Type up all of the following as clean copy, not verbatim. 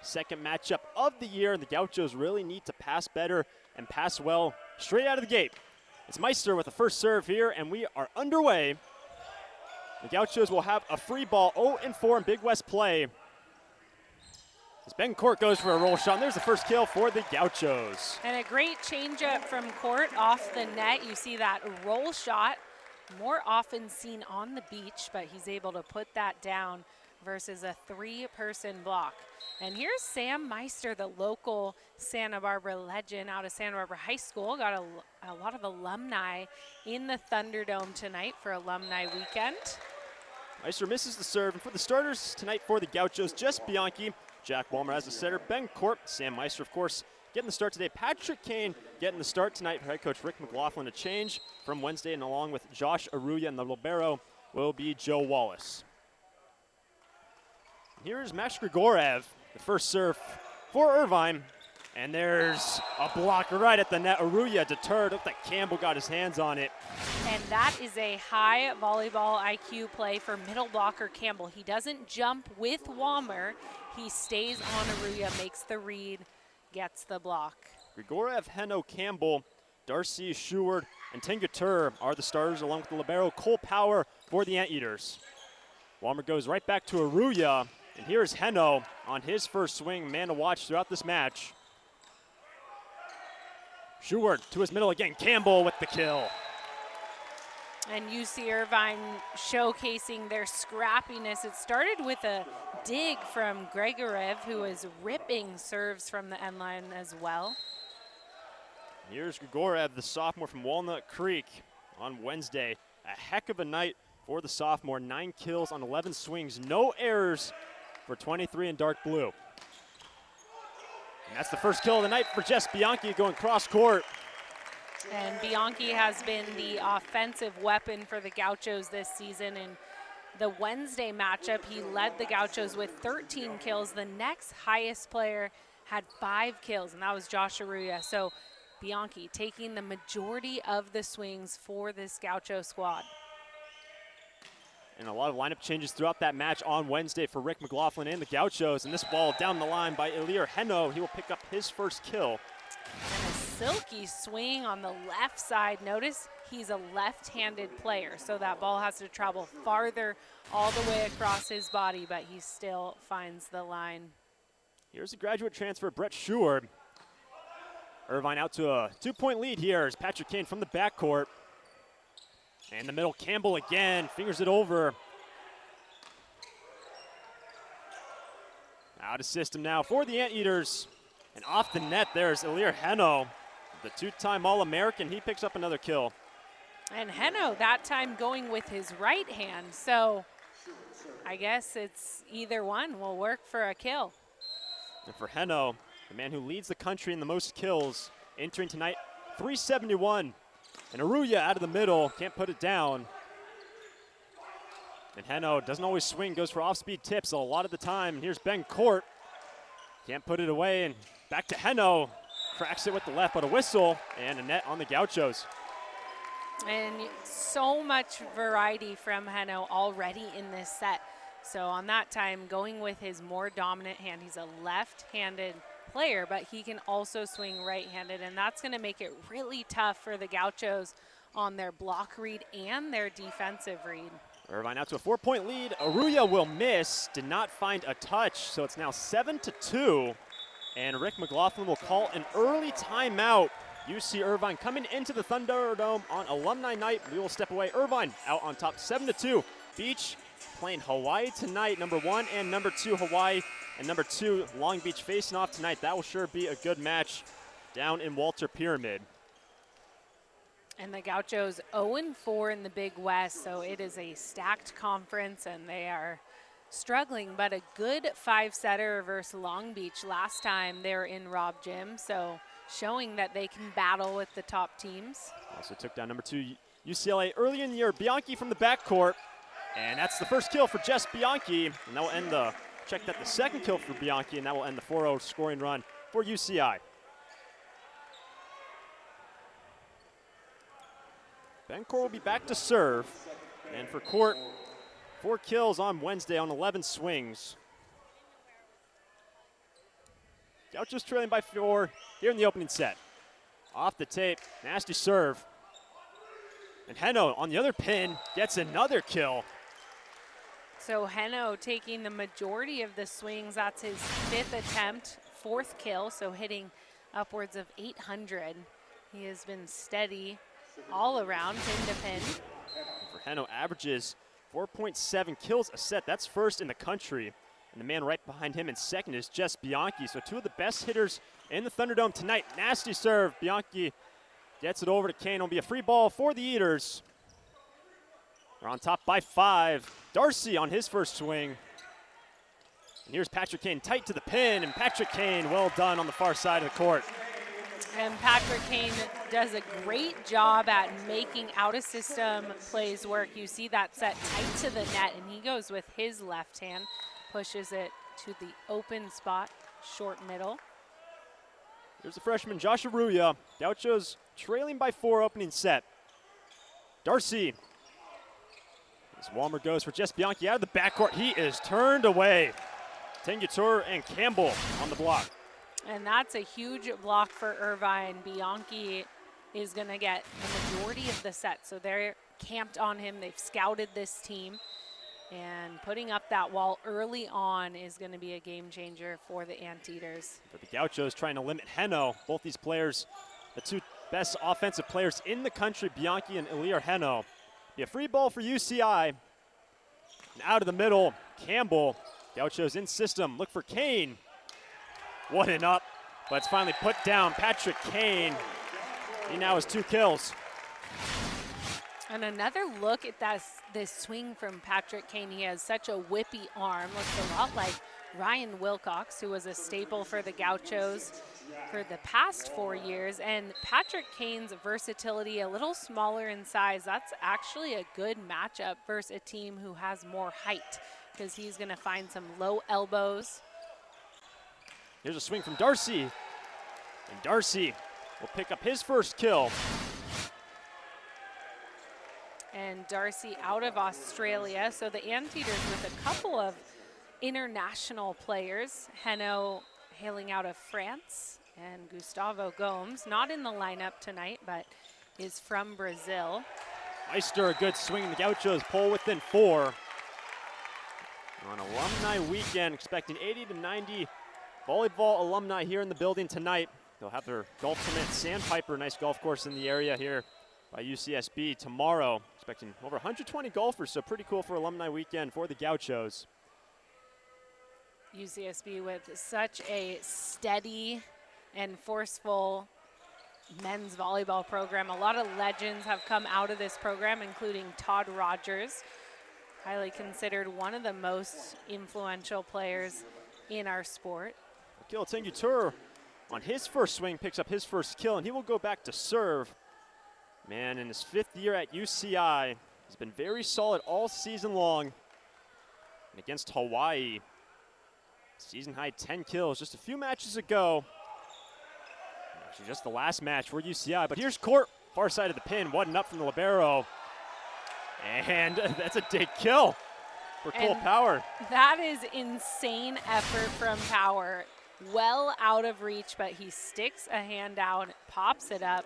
second matchup of the year. The Gauchos really need to pass better and pass well straight out of the gate. It's Meister with the first serve here, and we are underway. The Gauchos will have a free ball, 0-4 in Big West play. As Ben Court goes for a roll shot, and there's the first kill for the Gauchos. And a great changeup from Court off the net. You see that roll shot, more often seen on the beach, but he's able to put that down versus a three-person block. And here's Sam Meister, the local Santa Barbara legend out of Santa Barbara High School. Got a lot of alumni in the Thunderdome tonight for alumni weekend. Meister misses the serve, and for the starters tonight for the Gauchos, Jess Bianchi, Jack Walmer as the setter, Ben Court, Sam Meister, of course, getting the start today. Patrick Kane getting the start tonight. Head coach Rick McLaughlin a change from Wednesday, and along with Josh Aruya and the libero will be Joe Wallace. Here's Max Grigorev, the first serve for Irvine. And there's a block right at the net. Aruya deterred. Looked like Campbell got his hands on it. And that is a high volleyball IQ play for middle blocker Campbell. He doesn't jump with Walmer. He stays on Aruya, makes the read, gets the block. Grigorev, Heno, Campbell, Darcy, Sheward, and Tengatur are the starters, along with the libero Cole Power for the Anteaters. Walmer goes right back to Aruya, and here's Heno on his first swing, man to watch throughout this match. Sheward to his middle again, Campbell with the kill. And UC Irvine showcasing their scrappiness. It started with a dig from Grigorev, who is ripping serves from the end line as well. Here's Grigorev, the sophomore from Walnut Creek on Wednesday. A heck of a night for the sophomore. 9 kills on 11 swings, no errors for 23 in dark blue. And that's the first kill of the night for Jess Bianchi going cross court. And Bianchi has been the offensive weapon for the Gauchos this season. In the Wednesday matchup, he led the Gauchos with 13 kills. The next highest player had 5 kills, and that was Josh Aruya. So Bianchi taking the majority of the swings for this Gaucho squad. And a lot of lineup changes throughout that match on Wednesday for Rick McLaughlin and the Gauchos. And this ball down the line by Ilir Heno. He will pick up his first kill. And a silky swing on the left side. Notice he's a left-handed player, so that ball has to travel farther all the way across his body, but he still finds the line. Here's a graduate transfer, Brett Sheward. Irvine out to a 2-point lead here as Patrick Kane from the backcourt. And the middle, Campbell again, fingers it over. Out of system now for the Anteaters. And off the net, there's Ilir Heno, the 2-time All-American. He picks up another kill. And Heno that time going with his right hand. So I guess it's either one will work for a kill. And for Heno, the man who leads the country in the most kills, entering tonight, 371. And Aruya out of the middle, can't put it down. And Heno doesn't always swing, goes for off-speed tips a lot of the time. And here's Ben Court, can't put it away, and back to Heno, cracks it with the left, but a whistle, and a net on the Gauchos. And so much variety from Heno already in this set. So on that time, going with his more dominant hand, he's a left-handed player, but he can also swing right-handed, and that's going to make it really tough for the Gauchos on their block read and their defensive read. Irvine out to a 4-point lead. Aruya will miss, did not find a touch, so it's now 7-2. And Rick McLaughlin will call an early timeout. UC Irvine coming into the Thunderdome on alumni night. We will step away. Irvine out on top, 7-2. Beach playing Hawaii tonight, number 1 and number 2 Hawaii, and number 2 Long Beach facing off tonight. That will sure be a good match down in Walter Pyramid. And the Gauchos 0-4 in the Big West, so it is a stacked conference, and they are struggling, but a good 5-setter versus Long Beach last time they were in Rob Gym, so showing that they can battle with the top teams. Also took down number 2 UCLA early in the year. Bianchi from the backcourt, and that's the first kill for Jess Bianchi, and that will end the, check that, the second kill for Bianchi, and that will end the 4-0 scoring run for UCI. Ben Court will be back to serve, and for Court, 4 kills on Wednesday on 11 swings. Gauchos trailing by 4 here in the opening set. Off the tape, nasty serve. And Heno on the other pin gets another kill. So Heno taking the majority of the swings. That's his 5th attempt, 4th kill, so hitting upwards of 800. He has been steady all around, pin to pin. For Heno, averages 4.7 kills a set. That's first in the country. And the man right behind him in second is Jess Bianchi. So 2 of the best hitters in the Thunderdome tonight. Nasty serve. Bianchi gets it over to Kane. It'll be a free ball for the Eaters. They're on top by 5. Darcy on his first swing. And here's Patrick Kane tight to the pin. And Patrick Kane, well done on the far side of the court. And Patrick Kane does a great job at making out-of-system plays work. You see that set tight to the net, and he goes with his left hand, pushes it to the open spot, short middle. Here's the freshman, Josh Aruya. Gauchos trailing by 4 opening set. Darcy. As Walmer goes for Jess Bianchi out of the backcourt. He is turned away. Tengutur and Campbell on the block. And that's a huge block for Irvine. Bianchi is going to get the majority of the set. So they're camped on him. They've scouted this team. And putting up that wall early on is going to be a game changer for the Anteaters. But the Gauchos trying to limit Heno. Both these players, the 2 best offensive players in the country, Bianchi and Eliar Heno. Be a free ball for UCI. And out of the middle, Campbell. Gauchos in system. Look for Kane. What an up, but it's finally put down. Patrick Kane, he now has 2 kills. And another look at this swing from Patrick Kane. He has such a whippy arm. Looks a lot like Ryan Wilcox, who was a staple for the Gauchos for the past 4 years. And Patrick Kane's versatility, a little smaller in size, that's actually a good matchup versus a team who has more height, because he's going to find some low elbows. Here's a swing from Darcy. And Darcy will pick up his first kill. And Darcy out of Australia. So the Anteaters with a couple of international players. Heno hailing out of France, and Gustavo Gomes, not in the lineup tonight, but is from Brazil. Meister, a good swing. The Gauchos pull within 4. On alumni weekend, expecting 80 to 90 volleyball alumni here in the building tonight. They'll have their golf tournament at Sandpiper, nice golf course in the area here by UCSB tomorrow. Expecting over 120 golfers, so pretty cool for alumni weekend for the Gauchos. UCSB with such a steady and forceful men's volleyball program. A lot of legends have come out of this program, including Todd Rogers, highly considered one of the most influential players in our sport. Akil Tengutur on his first swing picks up his first kill, and he will go back to serve. Man, in his 5th year at UCI, he's been very solid all season long. And against Hawaii, season high 10 kills just a few matches ago. Actually, just the last match for UCI. But here's Court, far side of the pin, what an up from the libero. And that's a dig kill for Cole Power. That is insane effort from Power. Well out of reach, but he sticks a hand out, pops it up,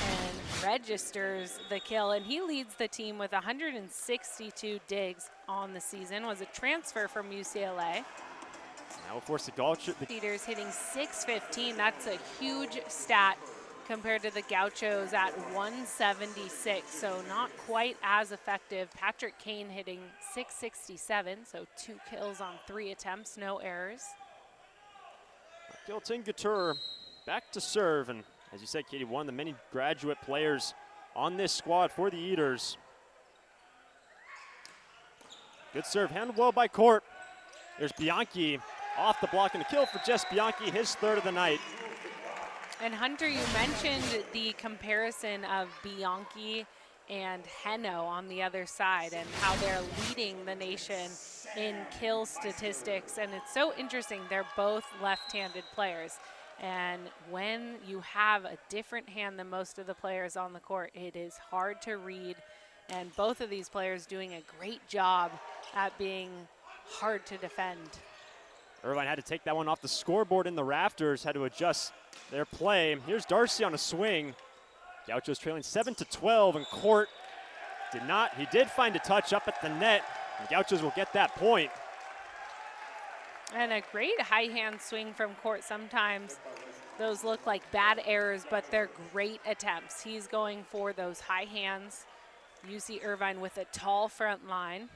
and registers the kill. And he leads the team with 162 digs on the season. Was a transfer from UCLA. Now we'll force the Gauchos. Leaders hitting 615. That's a huge stat compared to the Gauchos at 176, so not quite as effective. Patrick Kane hitting 667, so 2 kills on 3 attempts, no errors. Gilton Couture back to serve, and as you said, Katie, one of the many graduate players on this squad for the Eaters. Good serve, handled well by Court. There's Bianchi off the block, and a kill for Jess Bianchi, his 3rd of the night. And Hunter, you mentioned the comparison of Bianchi and Heno on the other side and how they're leading the nation in kill statistics. And it's so interesting, they're both left-handed players. And when you have a different hand than most of the players on the court, it is hard to read. And both of these players doing a great job at being hard to defend. Irvine had to take that one off the scoreboard in the rafters, had to adjust their play. Here's Darcy on a swing. Gauchos trailing 7-12, and Court did not. He did find a touch up at the net, and Gauchos will get that point. And a great high hand swing from Court. Sometimes those look like bad errors, but they're great attempts. He's going for those high hands. UC Irvine with a tall front line.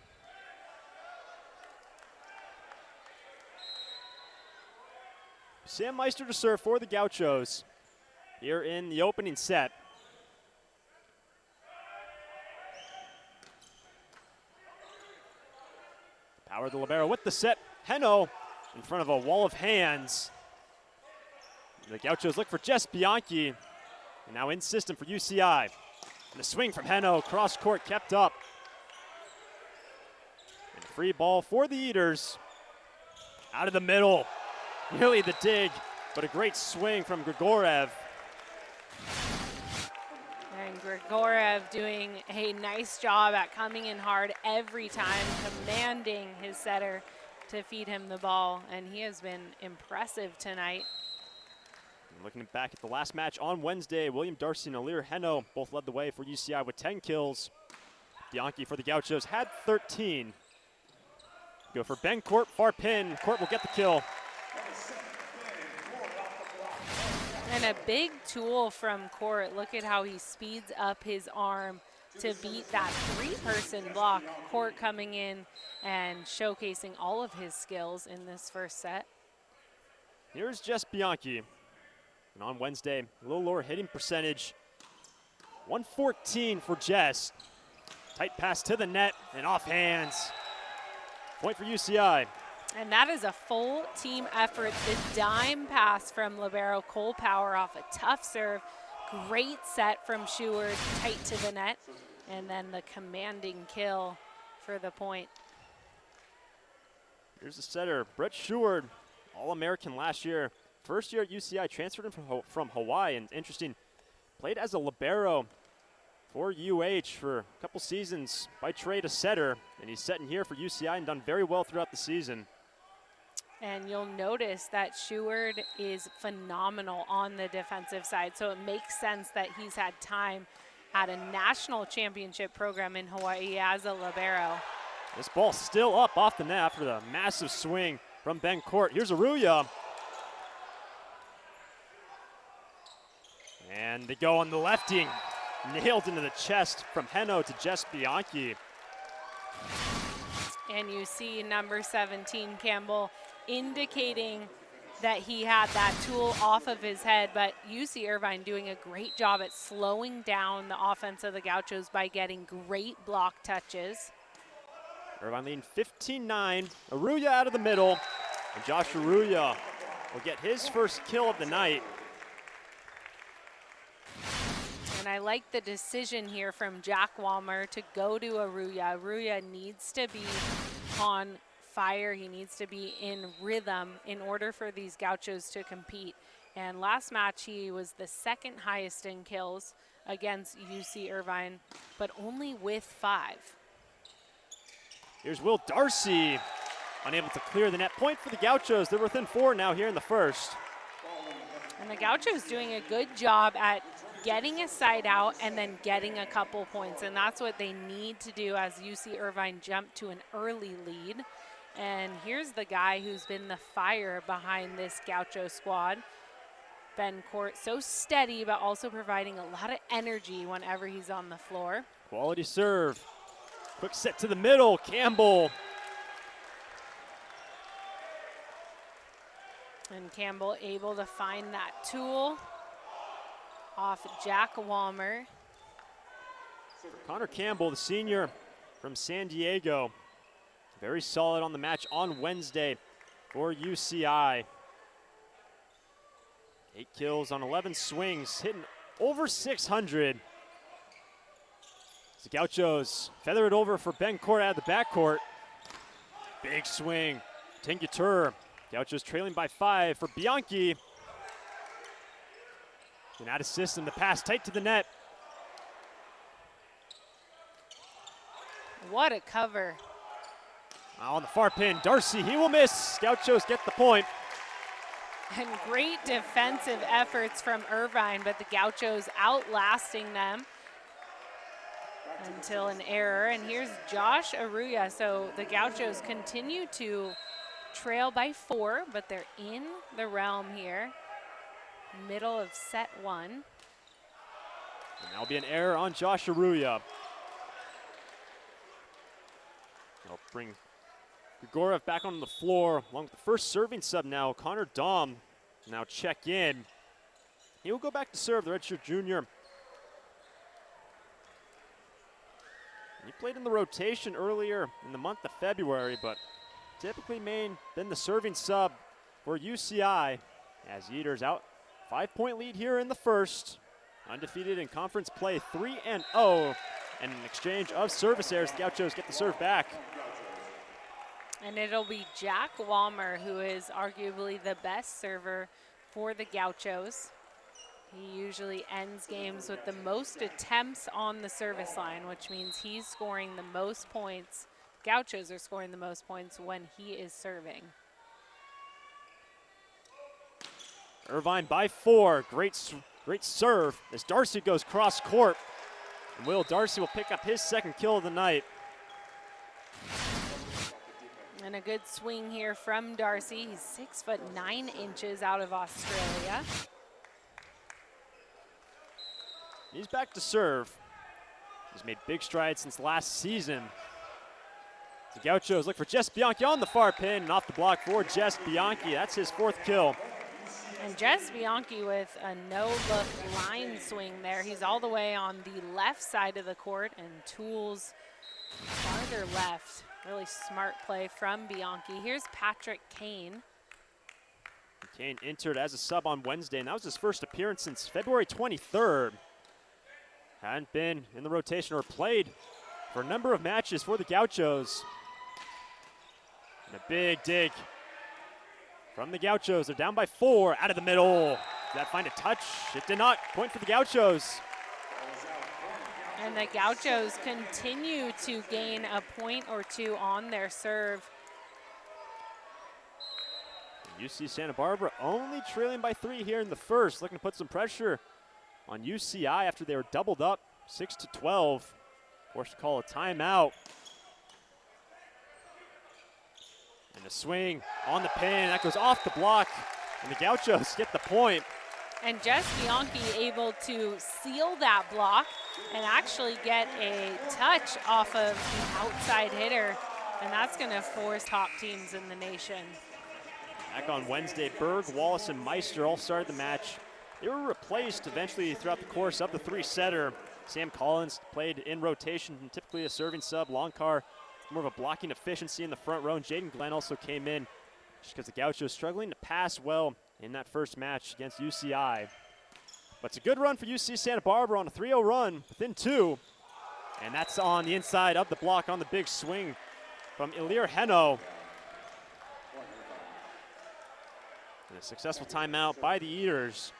Sam Meister to serve for the Gauchos here in the opening set. Power the libero with the set. Heno in front of a wall of hands. The Gauchos look for Jess Bianchi. And now in system for UCI. And the swing from Heno, cross court kept up. And a free ball for the Eaters. Out of the middle. Nearly the dig, but a great swing from Grigorev. And Grigorev doing a nice job at coming in hard every time, commanding his setter to feed him the ball, and he has been impressive tonight. And looking back at the last match on Wednesday, William Darcy and Alir Heno both led the way for UCI with 10 kills. Bianchi for the Gauchos had 13. Go for Ben Court, far pin. Court will get the kill. And a big tool from Court. Look at how he speeds up his arm to beat that three-person block. Court coming in and showcasing all of his skills in this first set. Here's Jess Bianchi. And on Wednesday, a little lower hitting percentage. 114 for Jess. Tight pass to the net and off hands. Point for UCI. And that is a full team effort. The dime pass from libero Cole Power off a tough serve. Great set from Sheward, tight to the net. And then the commanding kill for the point. Here's the setter, Brett Sheward, All-American last year. First year at UCI, transferred him from Hawaii, and interesting, played as a libero for UH for a couple seasons, by trade a setter, and he's setting here for UCI and done very well throughout the season. And you'll notice that Sheward is phenomenal on the defensive side, so it makes sense that he's had time at a national championship program in Hawaii as a libero. This ball still up off the net after the massive swing from Ben Court. Here's Aruya. And they go on the lefting. Nailed into the chest from Heno to Jess Bianchi. And you see number 17, Campbell, indicating that he had that tool off of his head, but UC Irvine doing a great job at slowing down the offense of the Gauchos by getting great block touches. Irvine leading 15-9. Aruya out of the middle, and Josh Aruya will get his first kill of the night. And I like the decision here from Jack Walmer to go to Aruya. Aruya needs to be on fire. He needs to be in rhythm in order for these Gauchos to compete. And last match, he was the second highest in kills against UC Irvine, but only with 5. Here's Will Darcy, unable to clear the net. Point for the Gauchos. They're within 4 now here in the first. And the Gauchos doing a good job at getting a side out and then getting a couple points. And that's what they need to do as UC Irvine jump to an early lead. And here's the guy who's been the fire behind this Gaucho squad. Ben Court, so steady, but also providing a lot of energy whenever he's on the floor. Quality serve. Quick set to the middle, Campbell. And Campbell able to find that tool off Jack Walmer. Connor Campbell, the senior from San Diego. Very solid on the match on Wednesday for UCI. 8 kills on 11 swings, hitting over 600. The Gauchos feather it over for Ben Court out of the backcourt. Big swing, Tingutur. Gauchos trailing by 5 for Bianchi. And out of system, the pass tight to the net. What a cover. On the far pin, Darcy, he will miss. Gauchos get the point. And great defensive efforts from Irvine, but the Gauchos outlasting them until an error. And here's Josh Aruya. So the Gauchos continue to trail by 4, but they're in the realm here. Middle of set 1. And that'll be an error on Josh Aruya. They'll bring Grigorev back on the floor, along with the first serving sub now. Connor Dahm now check in. He will go back to serve, the redshirt junior. He played in the rotation earlier in the month of February, but typically been the serving sub for UCI as Eaters out. 5-point lead here in the first. Undefeated in conference play, 3-0. And an exchange of service errors, the Gauchos get the serve back. And it'll be Jack Walmer, who is arguably the best server for the Gauchos. He usually ends games with the most attempts on the service line, which means he's scoring the most points. Gauchos are scoring the most points when he is serving. Irvine by 4, great serve as Darcy goes cross court. And Will Darcy will pick up his second kill of the night. And a good swing here from Darcy. He's 6'9" out of Australia. He's back to serve. He's made big strides since last season. The Gauchos look for Jess Bianchi on the far pin and off the block for Jess Bianchi. That's his 4th kill. And Jess Bianchi with a no-look line swing there. He's all the way on the left side of the court and tools farther left. Really smart play from Bianchi. Here's Patrick Kane. Kane entered as a sub on Wednesday, and that was his first appearance since February 23rd. Hadn't been in the rotation or played for a number of matches for the Gauchos. And a big dig from the Gauchos. They're down by 4, out of the middle. Did that find a touch? It did not. Point for the Gauchos. And the Gauchos continue to gain a point or two on their serve. UC Santa Barbara only trailing by 3 here in the first, looking to put some pressure on UCI after they were doubled up 6-12. Forced to call a timeout. And the swing on the pin, that goes off the block, and the Gauchos get the point. And Jess Bianchi able to seal that block and actually get a touch off of the outside hitter, and that's going to force top teams in the nation. Back on Wednesday, Berg, Wallace, and Meister all started the match. They were replaced eventually throughout the course of the 3-setter. Sam Collins played in rotation, and typically a serving sub. Longcar, more of a blocking efficiency in the front row. And Jaden Glenn also came in just because the Gauchos struggling to pass well in that first match against UCI. But it's a good run for UC Santa Barbara on a 3-0 run within 2. And that's on the inside of the block on the big swing from Ilir Heno. And a successful timeout by the Eaters.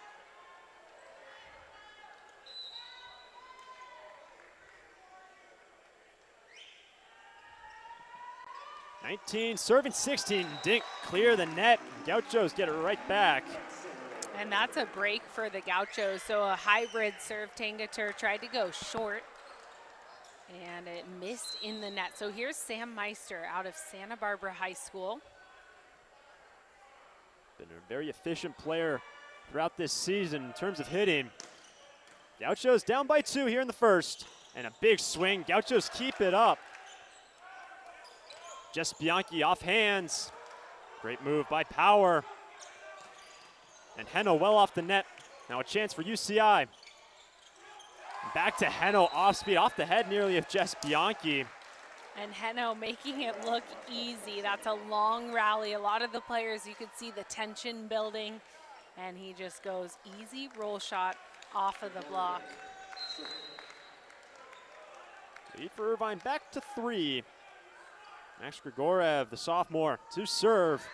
Serving 16, didn't clear the net. Gauchos get it right back. And that's a break for the Gauchos. So a hybrid serve. Tangatur tried to go short, and it missed in the net. So here's Sam Meister out of Santa Barbara High School. Been a very efficient player throughout this season in terms of hitting. Gauchos down by 2 here in the first. And a big swing. Gauchos keep it up. Jess Bianchi off hands. Great move by Power. And Heno well off the net. Now a chance for UCI. Back to Heno off speed, off the head nearly of Jess Bianchi. And Heno making it look easy. That's a long rally. A lot of the players, you could see the tension building. And he just goes easy roll shot off of the block. Lead for Irvine back to 3. Max Grigorev, the sophomore, to serve.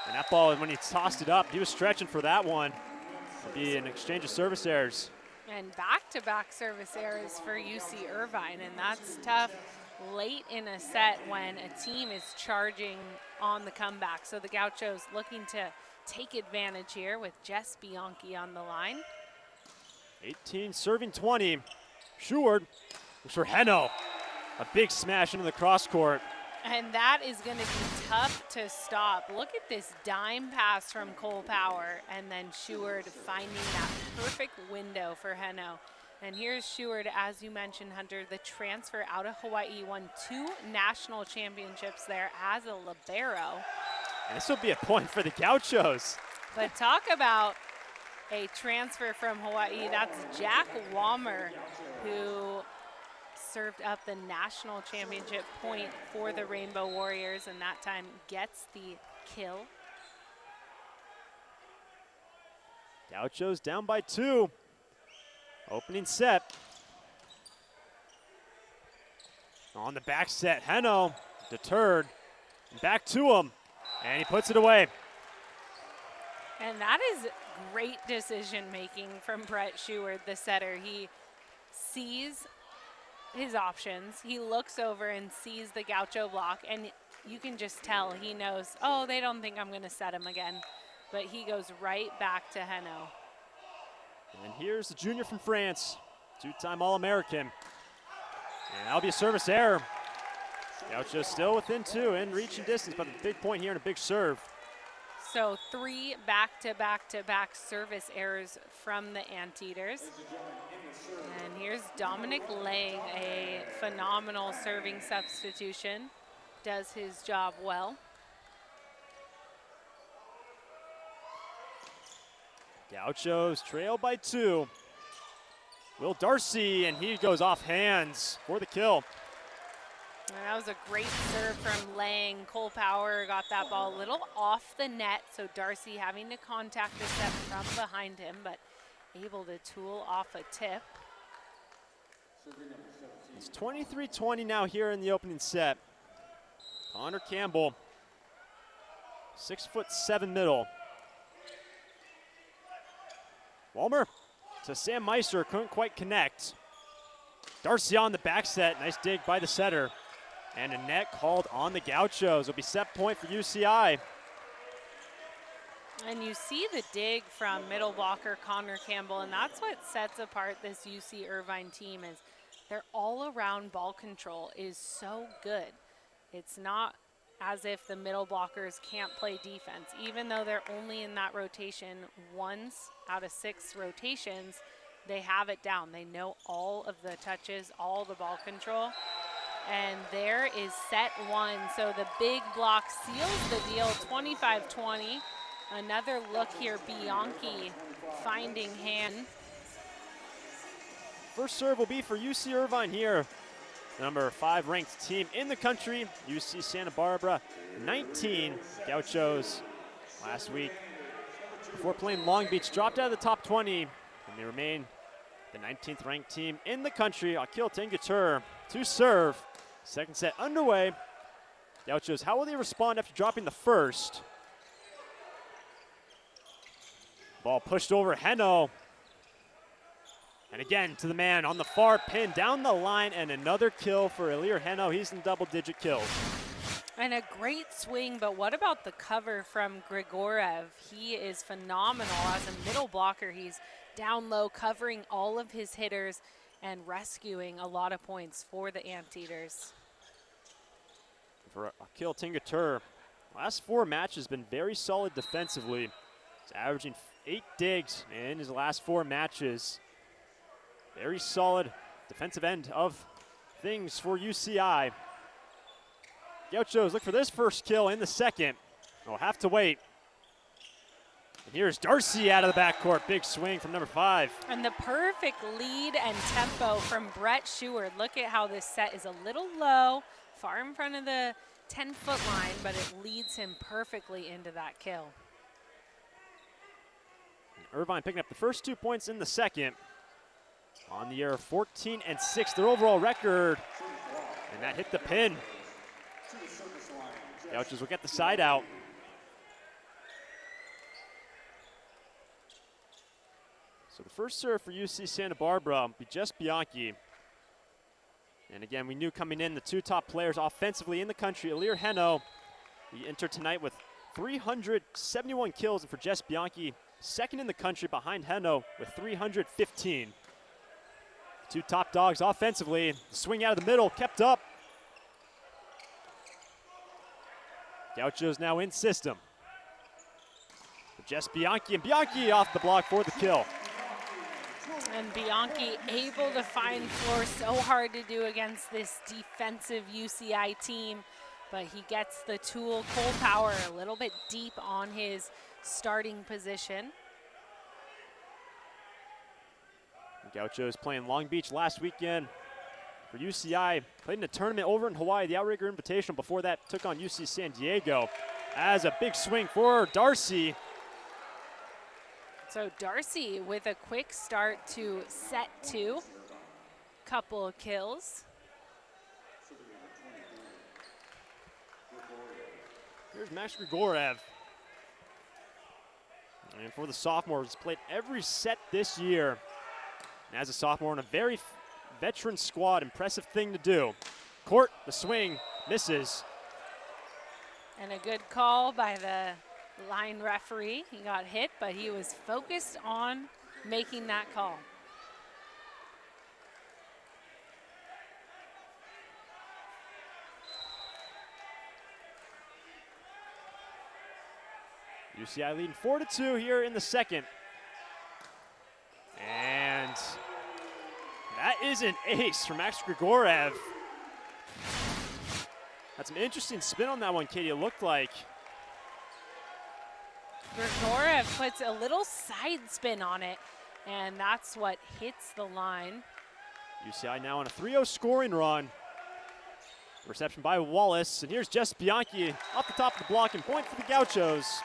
And that ball, when he tossed it up, he was stretching for that one. It'll be an exchange of service errors. And back-to-back service errors for UC Irvine, and that's tough late in a set when a team is charging on the comeback. So the Gauchos looking to take advantage here with Jess Bianchi on the line. 18 serving 20. Schuard for Heno. A big smash into the cross court. And that is going to be tough to stop. Look at this dime pass from Cole Power, and then Schuard finding that perfect window for Heno. And here's Schuard, as you mentioned, Hunter, the transfer out of Hawaii, won 2 national championships there as a libero. And this will be a point for the Gauchos. But talk about a transfer from Hawaii. That's Jack Walmer, who served up the national championship point for the Rainbow Warriors, and that time gets the kill. Gauchos down by 2. Opening set. On the back set, Heno deterred. Back to him, and he puts it away. And that is great decision making from Brett Schuard, the setter. He sees his options. He looks over and sees the Gaucho block, and you can just tell he knows, oh, they don't think I'm going to set him again. But he goes right back to Heno. And here's the junior from France, 2-time All-American. And that'll be a service error. Gauchos still within 2 and reaching distance, but a big point here and a big serve. So 3 back-to-back-to-back service errors from the Anteaters. And here's Dominic Lang, a phenomenal serving substitution. Does his job well. Gauchos trail by 2. Will Darcy, and he goes off hands for the kill. And that was a great serve from Lang. Cole Power got that ball a little off the net, so Darcy having to contact the set from behind him, but able to tool off a tip. It's 23-20 now here in the opening set. Connor Campbell, 6'7" middle. Walmer to Sam Meister, couldn't quite connect. Darcy on the back set, nice dig by the setter. And a net called on the Gauchos. It'll be set point for UCI. And you see the dig from middle blocker Connor Campbell, and that's what sets apart this UC Irvine team is their all-around ball control is so good. It's not as if the middle blockers can't play defense. Even though they're only in that rotation once out of 6 rotations, they have it down. They know all of the touches, all the ball control. And there is set 1. So the big block seals the deal, 25-20. Another look here, Bianchi finding hand. First serve will be for UC Irvine here. Number 5 ranked team in the country, UC Santa Barbara, 19. Gauchos last week, before playing Long Beach, dropped out of the top 20, and they remain the 19th ranked team in the country. Akil Tengatur to serve. Second set underway. Gauchos, how will they respond after dropping the first? Ball pushed over Heno. And again to the man on the far pin, down the line, and another kill for Ilir Heno. He's in double-digit kills. And a great swing, but what about the cover from Grigorev? He is phenomenal as a middle blocker. He's down low, covering all of his hitters and rescuing a lot of points for the Anteaters. For Akil Tengatur, last 4 matches been very solid defensively. He's averaging 8 digs in his last 4 matches. Very solid defensive end of things for UCI. Gauchos look for this first kill in the second. They'll have to wait. And here's Darcy out of the backcourt. Big swing from number 5. And the perfect lead and tempo from Brett Schuard. Look at how this set is a little low, far in front of the 10-foot line, but it leads him perfectly into that kill. And Irvine picking up the first 2 points in the second. On the year 14-6, their overall record. And that hit the pin. Gauchos will get the side out. So the first serve for UC Santa Barbara will be Jess Bianchi. And again, we knew coming in the two top players offensively in the country. Ilir Heno, he entered tonight with 371 kills, and for Jess Bianchi, second in the country behind Heno with 315. Two top dogs offensively. Swing out of the middle, kept up. Gauchos now in system. Jess Bianchi, and Bianchi off the block for the kill. And Bianchi able to find floor, so hard to do against this defensive UCI team, but he gets the tool, Cold Power, a little bit deep on his starting position. Gauchos playing Long Beach last weekend for UCI. Played in a tournament over in Hawaii, the Outrigger Invitational. Before that, took on UC San Diego. As a big swing for Darcy. So Darcy with a quick start to set 2. Couple of kills. Here's Max Grigorev. And for the sophomore, he's played every set this year. And as a sophomore on a very veteran squad, impressive thing to do. Court, the swing, misses. And a good call by the line referee. He got hit, but he was focused on making that call. UCI leading 4-2 here in the second. And that is an ace from Max Grigorev. Had some interesting spin on that one, Katie, it looked like. Grigorev puts a little side spin on it, and that's what hits the line. UCI now on a 3-0 scoring run. Reception by Wallace, and here's Jess Bianchi off the top of the block and point for the Gauchos.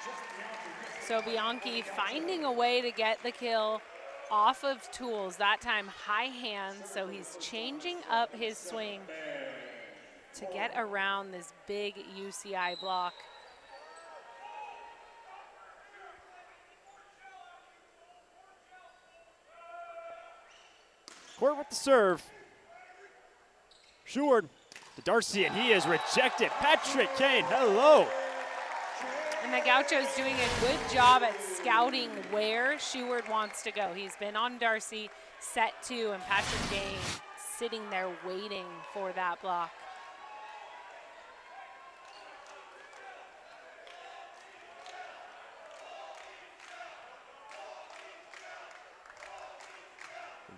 So Bianchi finding a way to get the kill off of tools, that time high hand, so he's changing up his swing to get around this big UCI block. Court with the serve. Sheward to Darcy, and he is rejected. Patrick Kane, hello. And the Gauchos doing a good job at scouting where Sheward wants to go. He's been on Darcy, set 2, and Patrick Kane sitting there waiting for that block.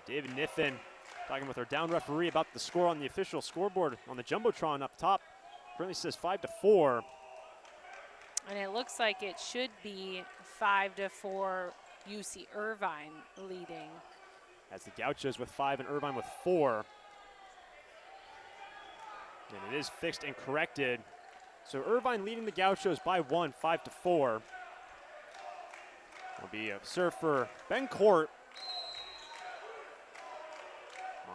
David Niffen talking with our down referee about the score on the official scoreboard on the Jumbotron up top. Currently says 5-4. And it looks like it should be 5-4 UC Irvine leading. As the Gauchos with 5 and Irvine with 4. And it is fixed and corrected. So Irvine leading the Gauchos by 1, 5-4. Will be a serve for Ben Court.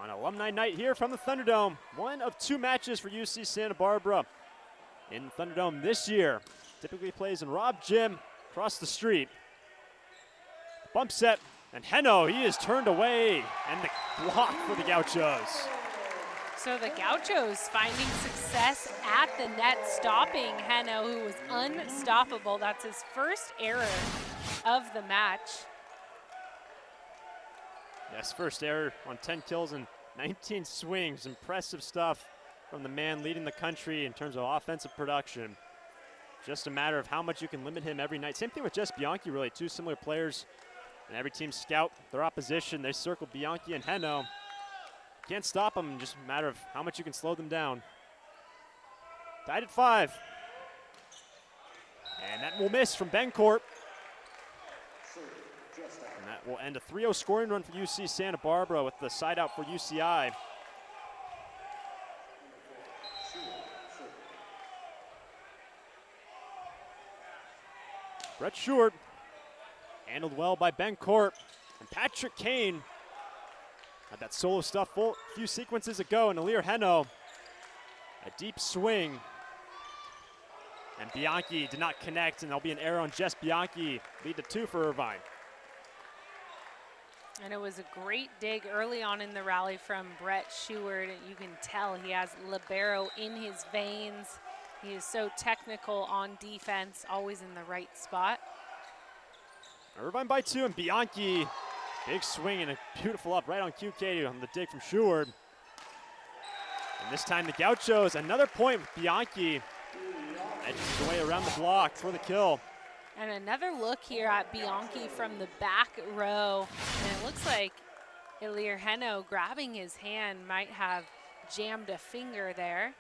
On alumni night here from the Thunderdome. One of 2 matches for UC Santa Barbara in the Thunderdome this year. Typically plays in Rob Gym across the street. Bump set, and Heno, he is turned away, and the block for the Gauchos. So the Gauchos finding success at the net, stopping Heno, who was unstoppable. That's his first error of the match. Yes, first error on 10 kills and 19 swings. Impressive stuff from the man leading the country in terms of offensive production. Just a matter of how much you can limit him every night. Same thing with Jess Bianchi, really. 2 similar players. And every team scout their opposition. They circle Bianchi and Heno. Can't stop them, just a matter of how much you can slow them down. Tied at 5. And that will miss from Ben Court. And that will end a 3-0 scoring run for UC Santa Barbara with the side out for UCI. Brett Sheward, handled well by Ben Court. And Patrick Kane had that solo stuff a few sequences ago, and Ilir Heno, a deep swing. And Bianchi did not connect, and there'll be an error on Jess Bianchi. Lead to 2 for Irvine. And it was a great dig early on in the rally from Brett Sheward. You can tell he has libero in his veins. He is so technical on defense, always in the right spot. Irvine by 2, and Bianchi, big swing and a beautiful up right on QK on the dig from Sheward. And this time the Gauchos, another point with Bianchi. Edges his way around the block for the kill. And another look here at Bianchi from the back row. And it looks like Ilir Heno grabbing his hand might have jammed a finger there.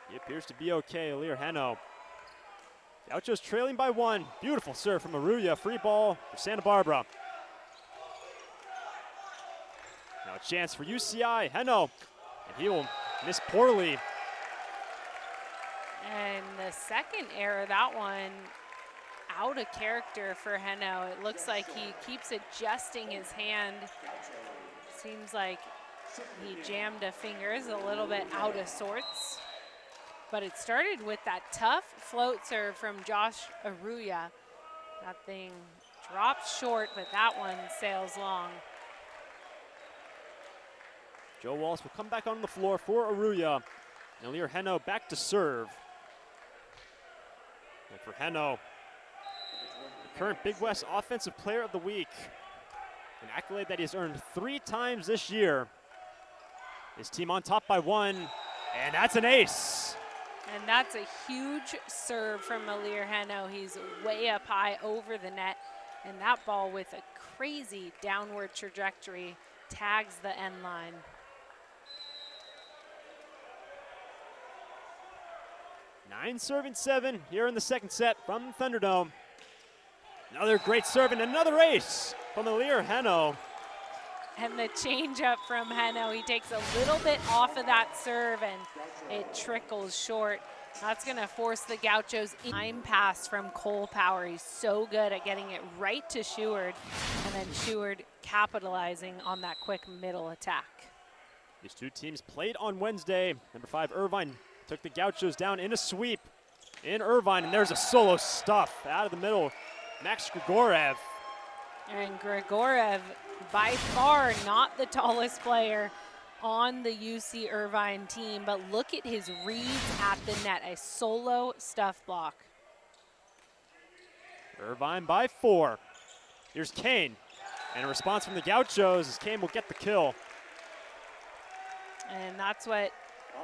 He appears to be okay, Ilir Heno. Gauchos trailing by 1. Beautiful serve from Aruya. Free ball for Santa Barbara. Now a chance for UCI. Heno, and he will miss poorly. And the second error, that one out of character for Heno. It looks like he keeps adjusting his hand. Seems like he jammed a finger, is a little bit out of sorts. But it started with that tough float serve from Josh Aruya. That thing dropped short, but that one sails long. Joe Wallace will come back on the floor for Aruya. And Ilir Heno back to serve. And for Heno, the current Big West Offensive Player of the Week, an accolade that he has earned 3 times this year. His team on top by 1, and that's an ace. And that's a huge serve from Ilir Heno. He's way up high over the net, and that ball with a crazy downward trajectory tags the end line. Nine serving 7 here in the second set from the Thunderdome. Another great serve and another ace from Ilir Heno. And the change up from Heno, he takes a little bit off of that serve and it trickles short. That's gonna force the Gauchos time pass from Cole Power. He's so good at getting it right to Sheward, and then Sheward capitalizing on that quick middle attack. These two teams played on Wednesday. Number 5 Irvine took the Gauchos down in a sweep in Irvine, and there's a solo stuff out of the middle. Max Grigorev. And Grigorev, by far not the tallest player on the UC Irvine team, but look at his reads at the net, a solo stuff block. Irvine by 4. Here's Kane, and a response from the Gauchos as Kane will get the kill. And that's what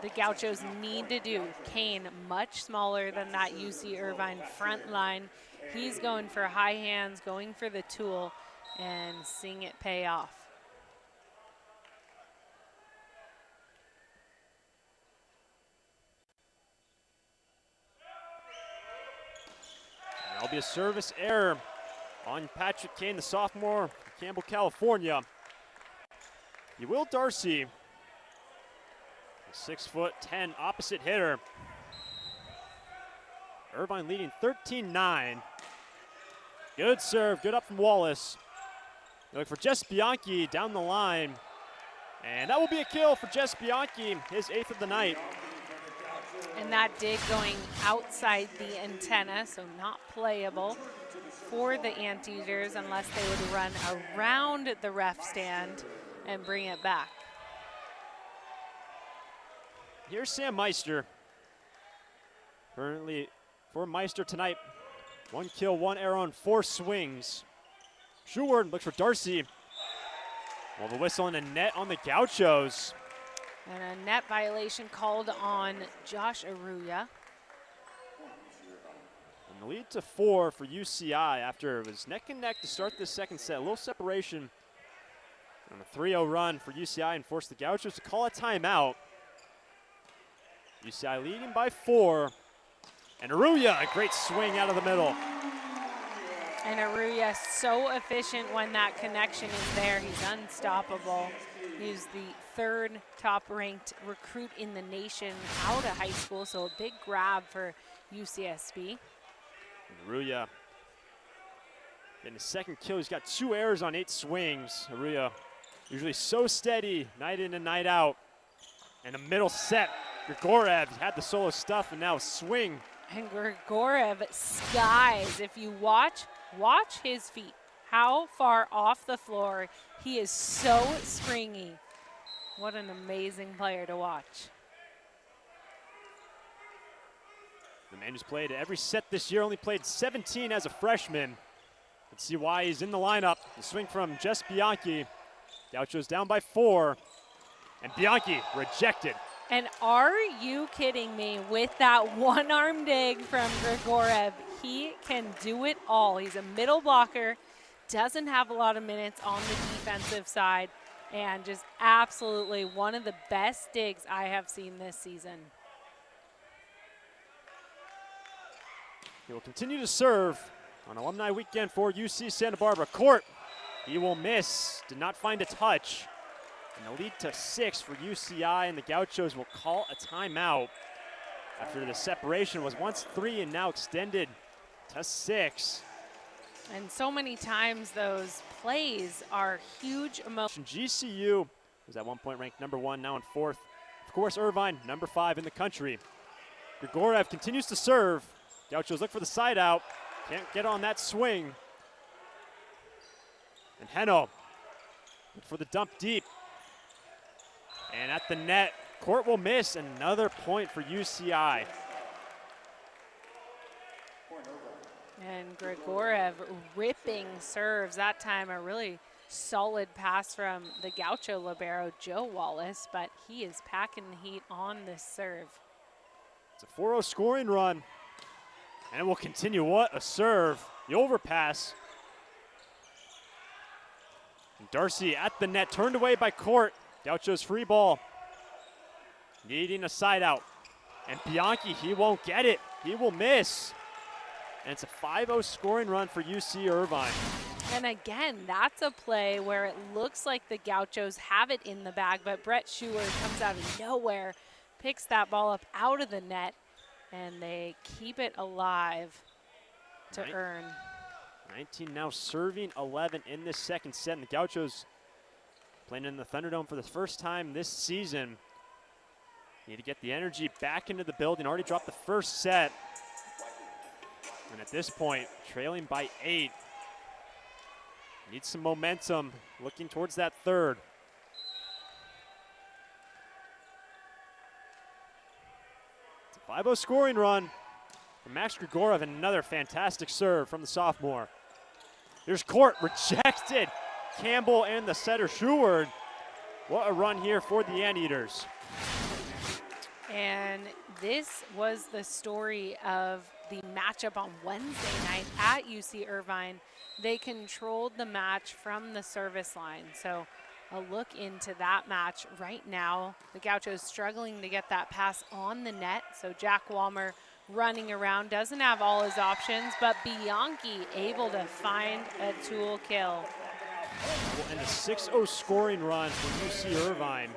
the Gauchos need to do. Kane, much smaller than that UC Irvine front line. He's going for high hands, going for the tool, and seeing it pay off. And that'll be a service error on Patrick Kane, the sophomore from Campbell, California. Will Darcy, a 6'10" opposite hitter. Irvine leading 13-9. Good serve, good up from Wallace. They look for Jess Bianchi down the line. And that will be a kill for Jess Bianchi, his 8th of the night. And that dig going outside the antenna, so not playable for the Anteaters unless they would run around the ref stand and bring it back. Here's Sam Meister. Currently for Meister tonight, 1 kill, 1 error on 4 swings. Sheward looks for Darcy. Well, the whistle and a net on the Gauchos. And a net violation called on Josh Aruya. And the lead to 4 for UCI after it was neck and neck to start this second set. A little separation on a 3-0 run for UCI and forced the Gauchos to call a timeout. UCI leading by 4. And Aruya, a great swing out of the middle. And Aruya so efficient when that connection is there. He's unstoppable. He's the 3rd top-ranked recruit in the nation out of high school, so a big grab for UCSB. And Aruya getting his 2nd kill. He's got 2 errors on 8 swings. Aruya usually so steady night in and night out. And a middle set. Grigorev had the solo stuff and now a swing And Grigorev skies. If you watch his feet, how far off the floor. He is so springy. What an amazing player to watch. The man who's played every set this year, only played 17 as a freshman. Let's see why he's in the lineup. The swing from Jess Bianchi. Gauchos down by 4. And Bianchi rejected. And are you kidding me with that one-arm dig from Grigorev? He can do it all. He's a middle blocker, doesn't have a lot of minutes on the defensive side, and just absolutely one of the best digs I have seen this season. He will continue to serve on Alumni Weekend for UC Santa Barbara. Court, he will miss, did not find a touch. And the lead to 6 for UCI, and the Gauchos will call a timeout after the separation was once 3 and now extended to 6. And so many times those plays are huge emotion. GCU was at one point ranked number 1, now in 4th. Of course, Irvine, number 5 in the country. Grigorev continues to serve. Gauchos look for the side out. Can't get on that swing. And Heno for the dump deep. And at the net, Court will miss. Another point for UCI. And Grigorev ripping serves. That time a really solid pass from the Gaucho libero, Joe Wallace, but he is packing the heat on this serve. It's a 4-0 scoring run. And it will continue. What a serve. The overpass. And Darcy at the net, turned away by Court. Gauchos free ball. Needing a side out. And Bianchi, he won't get it. He will miss. And it's a 5-0 scoring run for UC Irvine. And again, that's a play where it looks like the Gauchos have it in the bag, but Brett Schuer comes out of nowhere, picks that ball up out of the net, and they keep it alive to earn. 19 now serving 11 in this second set. And the Gauchos playing in the Thunderdome for the first time this season. Need to get the energy back into the building. Already dropped the first set. And at this point, trailing by 8. Need some momentum looking towards that third. It's a 5-0 scoring run from Max Grigorev, and another fantastic serve from the sophomore. Here's Court, rejected. Campbell and the setter Schuer. What a run here for the Anteaters. And this was the story of the matchup on Wednesday night at UC Irvine. They controlled the match from the service line. So a look into that match right now. The Gauchos struggling to get that pass on the net. So Jack Walmer running around, doesn't have all his options, but Bianchi able to find a tool kill. And a 6-0 scoring run for UC Irvine.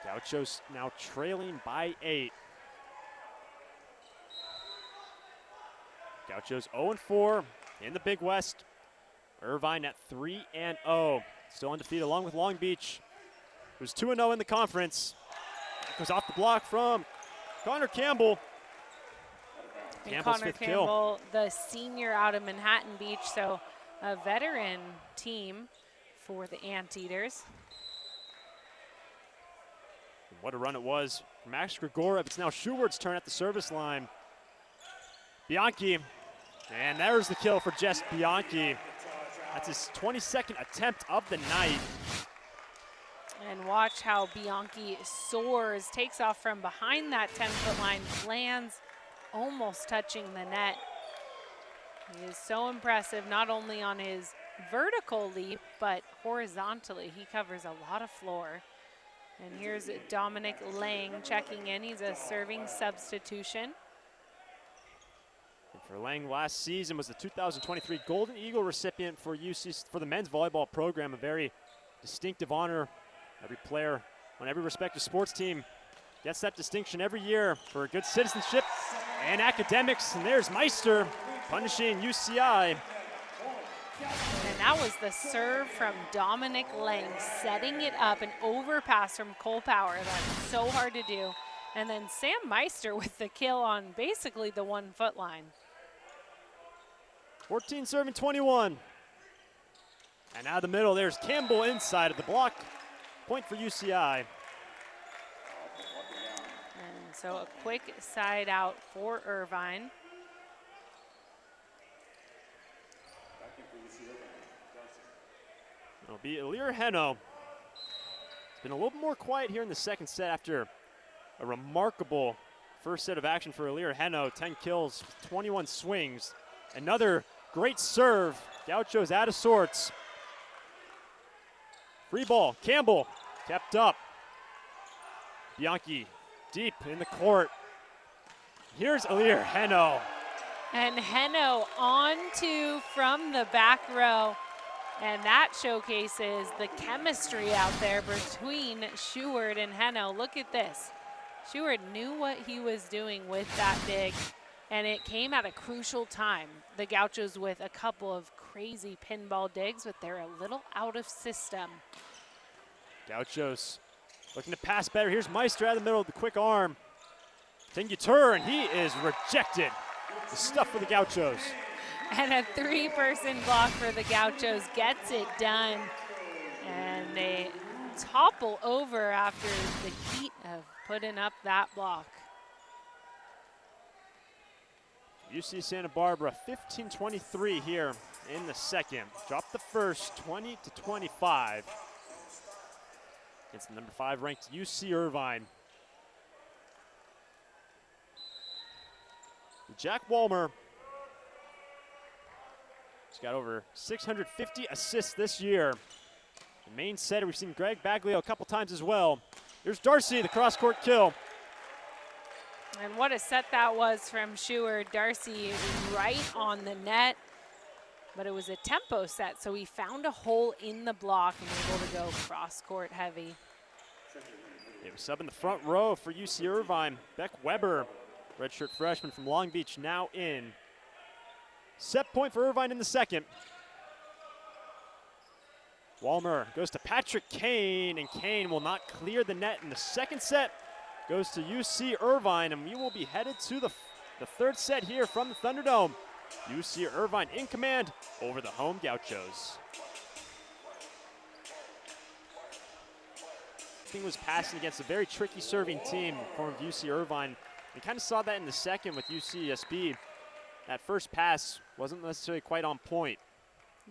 Gauchos now trailing by 8. Gauchos 0-4 in the Big West. Irvine at 3-0. Still undefeated along with Long Beach, who's 2-0 in the conference. That goes off the block from Connor Campbell. Campbell's Connor fifth Campbell, the senior out of Manhattan Beach, so a veteran team for the Anteaters. What a run it was for Max Grigorev. It's now Schuert's turn at the service line. Bianchi, and there's the kill for Jess Bianchi. That's his 22nd attempt of the night. And watch how Bianchi soars, takes off from behind that 10-foot line, lands almost touching the net. He is so impressive, not only on his vertical leap, but horizontally. He covers a lot of floor. And here's Dominic Lang checking in. He's a serving substitution. And for Lang, last season was the 2023 Golden Eagle recipient for UC for the men's volleyball program, a very distinctive honor. Every player on every respective sports team gets that distinction every year for good citizenship and academics. And there's Meister punishing UCI. And that was the serve from Dominic Lang, setting it up, an overpass from Cole Power. That's so hard to do. And then Sam Meister with the kill on basically the 1 foot line. 14 serving 21. And out of the middle, there's Campbell inside of the block. Point for UCI. And so a quick side out for Irvine. It'll be Ilir Heno. It's been a little more quiet here in the second set after a remarkable first set of action for Ilir Heno. 10 kills, 21 swings. Another great serve. Gauchos out of sorts. Free ball, Campbell kept up. Bianchi deep in the court. Here's Ilir Heno. And Heno on to from the back row. And that showcases the chemistry out there between Schuard and Heno. Look at this. Schuard knew what he was doing with that dig, and it came at a crucial time. The Gauchos with a couple of crazy pinball digs, but they're a little out of system. Gauchos looking to pass better. Here's Meister out of the middle of the quick arm. Tingutur, and he is rejected. The stuff for the Gauchos. And a 3-person block for the Gauchos gets it done. And they topple over after the heat of putting up that block. UC Santa Barbara 15-23 here in the second. Dropped the first 20-25 against the number 5 ranked UC Irvine. Jack Walmer. He's got over 650 assists this year. The main setter, we've seen Greg Baglio a couple times as well. Here's Darcy, the cross-court kill. And what a set that was from Schuard. Darcy right on the net, but it was a tempo set, so he found a hole in the block and able to go cross-court heavy. They were sub in the front row for UC Irvine. Beck Weber, redshirt freshman from Long Beach, now in. Set point for Irvine in the second. Walmer goes to Patrick Kane, and Kane will not clear the net in the second set. Goes to UC Irvine, and we will be headed to the third set here from the Thunderdome. UC Irvine in command over the home Gauchos. King was passing against a very tricky serving team from UC Irvine. We kind of saw that in the second with UCSB. That first pass wasn't necessarily quite on point.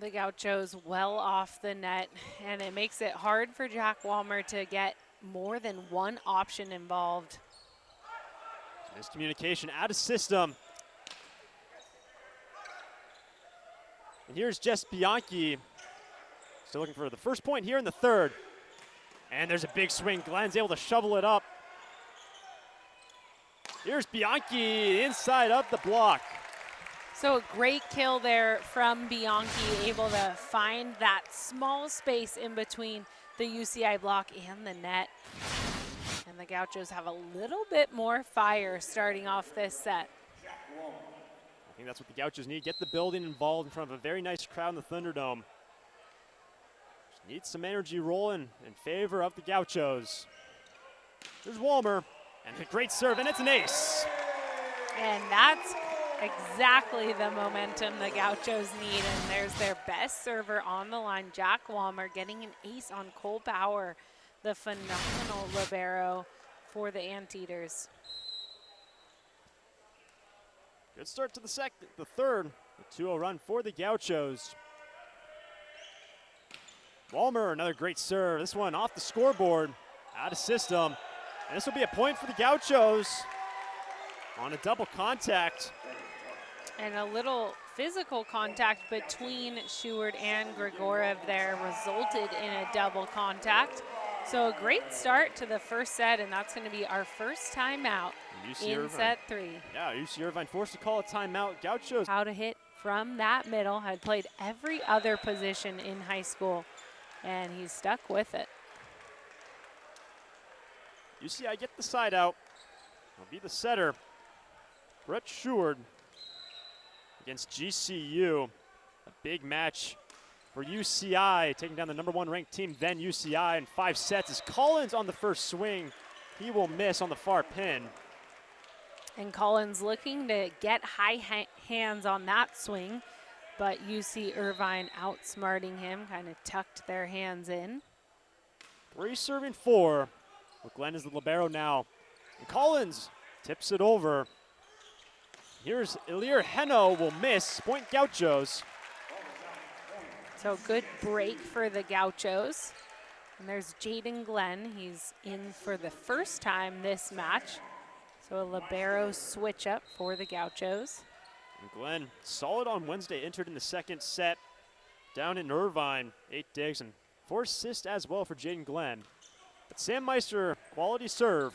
The Gauchos well off the net, and it makes it hard for Jack Walmer to get more than one option involved. Miscommunication out of system. And here's Jess Bianchi. Still looking for the first point here in the third. And there's a big swing. Glenn's able to shovel it up. Here's Bianchi inside of the block. So a great kill there from Bianchi, able to find that small space in between the UCI block and the net. And the Gauchos have a little bit more fire starting off this set. I think that's what the Gauchos need. Get the building involved in front of a very nice crowd in the Thunderdome. Just need some energy rolling in favor of the Gauchos. There's Walmer, and a great serve, and it's an ace. And that's exactly the momentum the Gauchos need, and there's their best server on the line, Jack Walmer, getting an ace on Cole Bauer, the phenomenal libero for the Anteaters. Good start to the third. The 2-0 run for the Gauchos. Walmer, another great serve. This one off the scoreboard, out of system. And this will be a point for the Gauchos on a double contact. And a little physical contact between Schuard and Grigoriev there resulted in a double contact. So a great start to the first set, and that's going to be our first timeout in Irvine. set 3. Yeah, UC Irvine forced to call a timeout. Gauchos. How to hit from that middle, had played every other position in high school, and he's stuck with it. UCI get the side out. Will be the setter. Brett Schuard against GCU. A big match for UCI, taking down the #1 ranked team, then UCI, in 5 sets. As Collins on the first swing He will miss on the far pin. And Collins looking to get high hands on that swing, but UC Irvine outsmarting him, kind of tucked their hands in. 3 serving 4. Well, Glenn is the libero now. And Collins tips it over. Here's Ilir Heno will miss. Point Gauchos. So good break for the Gauchos. And there's Jaden Glenn. He's in for the first time this match. So a libero switch up for the Gauchos. And Glenn, solid on Wednesday, entered in the second set. Down in Irvine, 8 digs and 4 assists as well for Jaden Glenn. But Sam Meister, quality serve.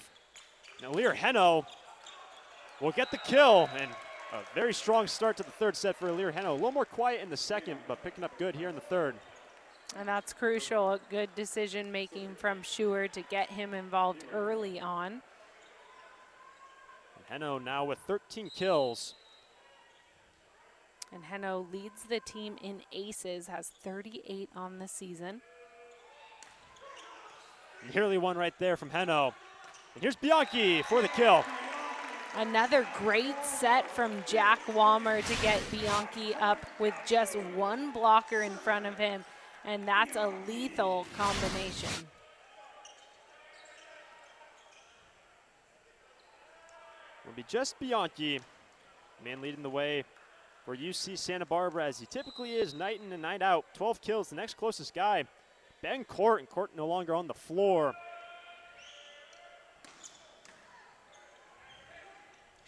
Now Ilir Heno will get the kill, and a very strong start to the third set for Ilir Heno. A little more quiet in the second, but picking up good here in the third. And that's crucial. A good decision making from Schuer to get him involved early on. And Heno now with 13 kills. And Heno leads the team in aces, has 38 on the season. Nearly one right there from Heno. And here's Bianchi for the kill. Another great set from Jack Walmer to get Bianchi up with just one blocker in front of him, and that's a lethal combination. Will be just Bianchi, man leading the way for UC Santa Barbara, as he typically is night in and night out. 12 kills, the next closest guy, Ben Court, and Court no longer on the floor.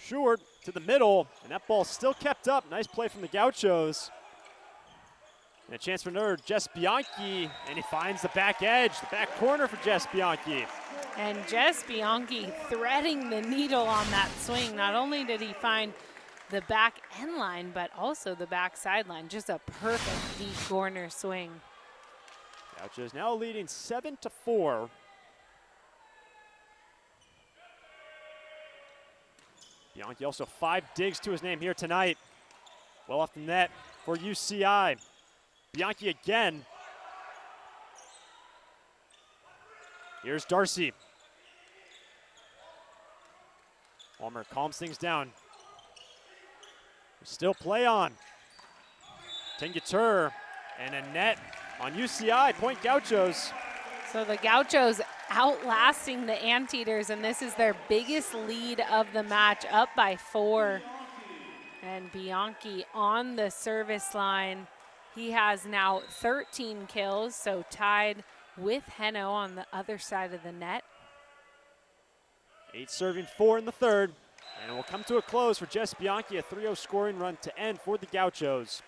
Schuer to the middle, and that ball still kept up. Nice play from the Gauchos. And a chance for another Jess Bianchi, and he finds the back edge, the back corner for Jess Bianchi. And Jess Bianchi threading the needle on that swing. Not only did he find the back end line, but also the back sideline. Just a perfect deep corner swing. Gauchos now leading 7-4. Bianchi also 5 digs to his name here tonight. Well off the net for UCI. Bianchi again. Here's Darcy. Walmer calms things down. Still play on. Tengutur and a net on UCI, point Gauchos. So the Gauchos outlasting the Anteaters, and this is their biggest lead of the match, up by 4. And Bianchi on the service line. He has now 13 kills, so tied with Heno on the other side of the net. 8 serving 4 in the third. And it will come to a close for Jess Bianchi, a 3-0 scoring run to end for the Gauchos.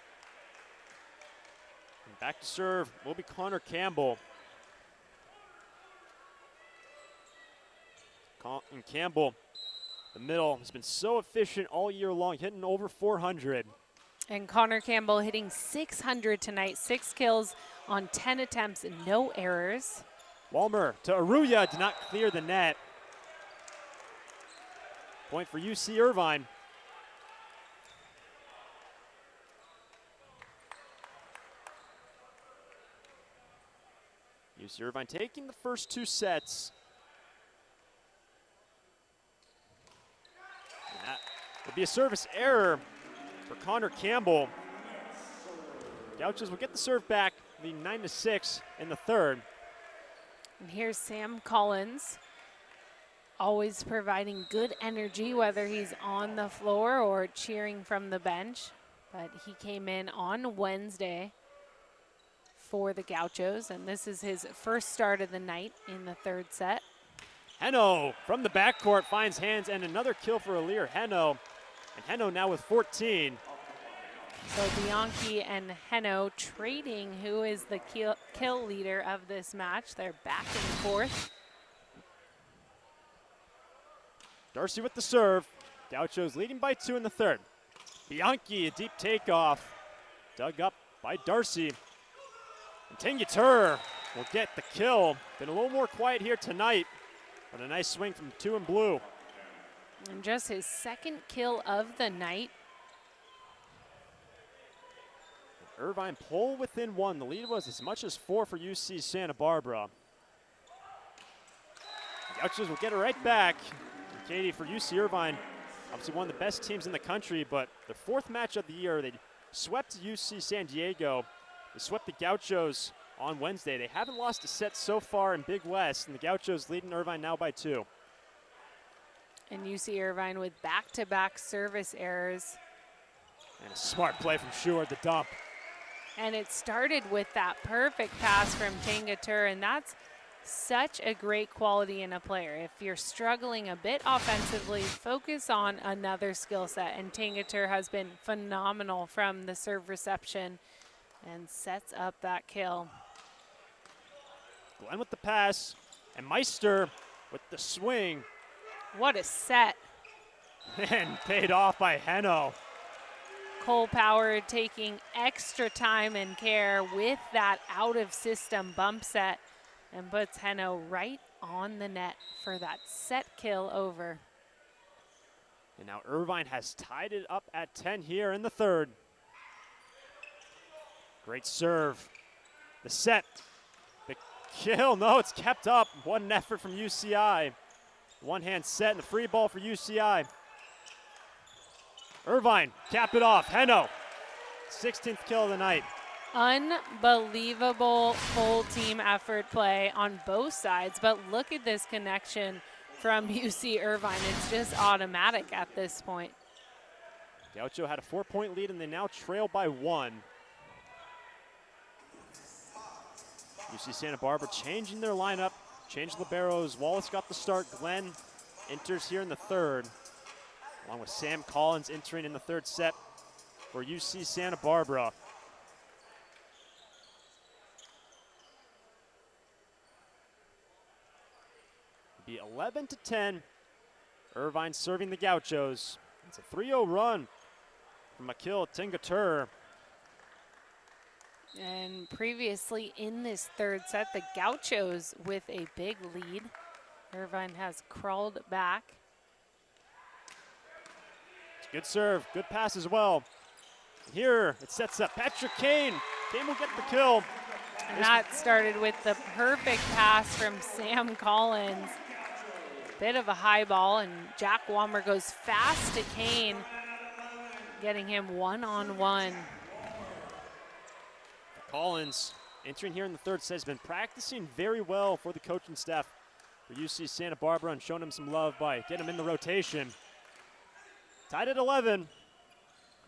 And back to serve will be Connor Campbell. And Campbell, the middle, has been so efficient all year long, hitting over 400. And Connor Campbell hitting 600 tonight, 6 kills on 10 attempts, no errors. Walmer to Aruya, did not clear the net. Point for UC Irvine. UC Irvine taking the first 2 sets. And that will be a service error for Connor Campbell. Gauchos will get the serve back, leading 9-6 in the third. And here's Sam Collins, always providing good energy, whether he's on the floor or cheering from the bench. But he came in on Wednesday for the Gauchos, and this is his first start of the night in the third set. Heno from the backcourt finds hands, and another kill for Ilir Heno. And Heno now with 14. So Bianchi and Heno trading who is the kill leader of this match. They're back and forth. Darcy with the serve. Gauchos leading by 2 in the third. Bianchi, a deep takeoff. Dug up by Darcy. And Tengutur will get the kill. Been a little more quiet here tonight, but a nice swing from 2 in blue. And just his second kill of the night. Irvine pull within 1. The lead was as much as 4 for UC Santa Barbara. Gauchos will get it right back. And Katie, for UC Irvine, obviously one of the best teams in the country, but their 4th match of the year, they swept UC San Diego. They swept the Gauchos on Wednesday. They haven't lost a set so far in Big West, and the Gauchos leading Irvine now by 2. And UC Irvine with back-to-back service errors. And a smart play from Schuer at the dump. And it started with that perfect pass from Tangatur, and that's such a great quality in a player. If you're struggling a bit offensively, focus on another skill set. And Tangatur has been phenomenal from the serve reception and sets up that kill. Glenn with the pass, and Meister with the swing. What a set. And paid off by Henno. Cole Power taking extra time and care with that out-of-system bump set and puts Henno right on the net for that set kill over. And now Irvine has tied it up at 10 here in the 3rd. Great serve. The set. The kill. No, it's kept up. What an effort from UCI. One-hand set and the free ball for UCI. Irvine capped it off. Henno, 16th kill of the night. Unbelievable full team effort play on both sides, but look at this connection from UC Irvine. It's just automatic at this point. Gaucho had a 4-point lead and they now trail by 1. UC Santa Barbara changing their lineup, changed liberos. Wallace got the start. Glenn enters here in the 3rd, along with Sam Collins entering in the 3rd set for UC Santa Barbara. It'll be 11-10. Irvine serving the Gauchos. It's a 3-0 run from Akil Tangatur. And previously in this 3rd set, the Gauchos with a big lead. Irvine has crawled back. Good serve, good pass as well. Here it sets up Patrick Kane. Kane will get the kill. And that started with the perfect pass from Sam Collins. Bit of a high ball, and Jack Walmer goes fast to Kane, getting him one-on-one. Collins entering here in the 3rd set has been practicing very well for the coaching staff for UC Santa Barbara and showing him some love by getting him in the rotation. Tied at 11.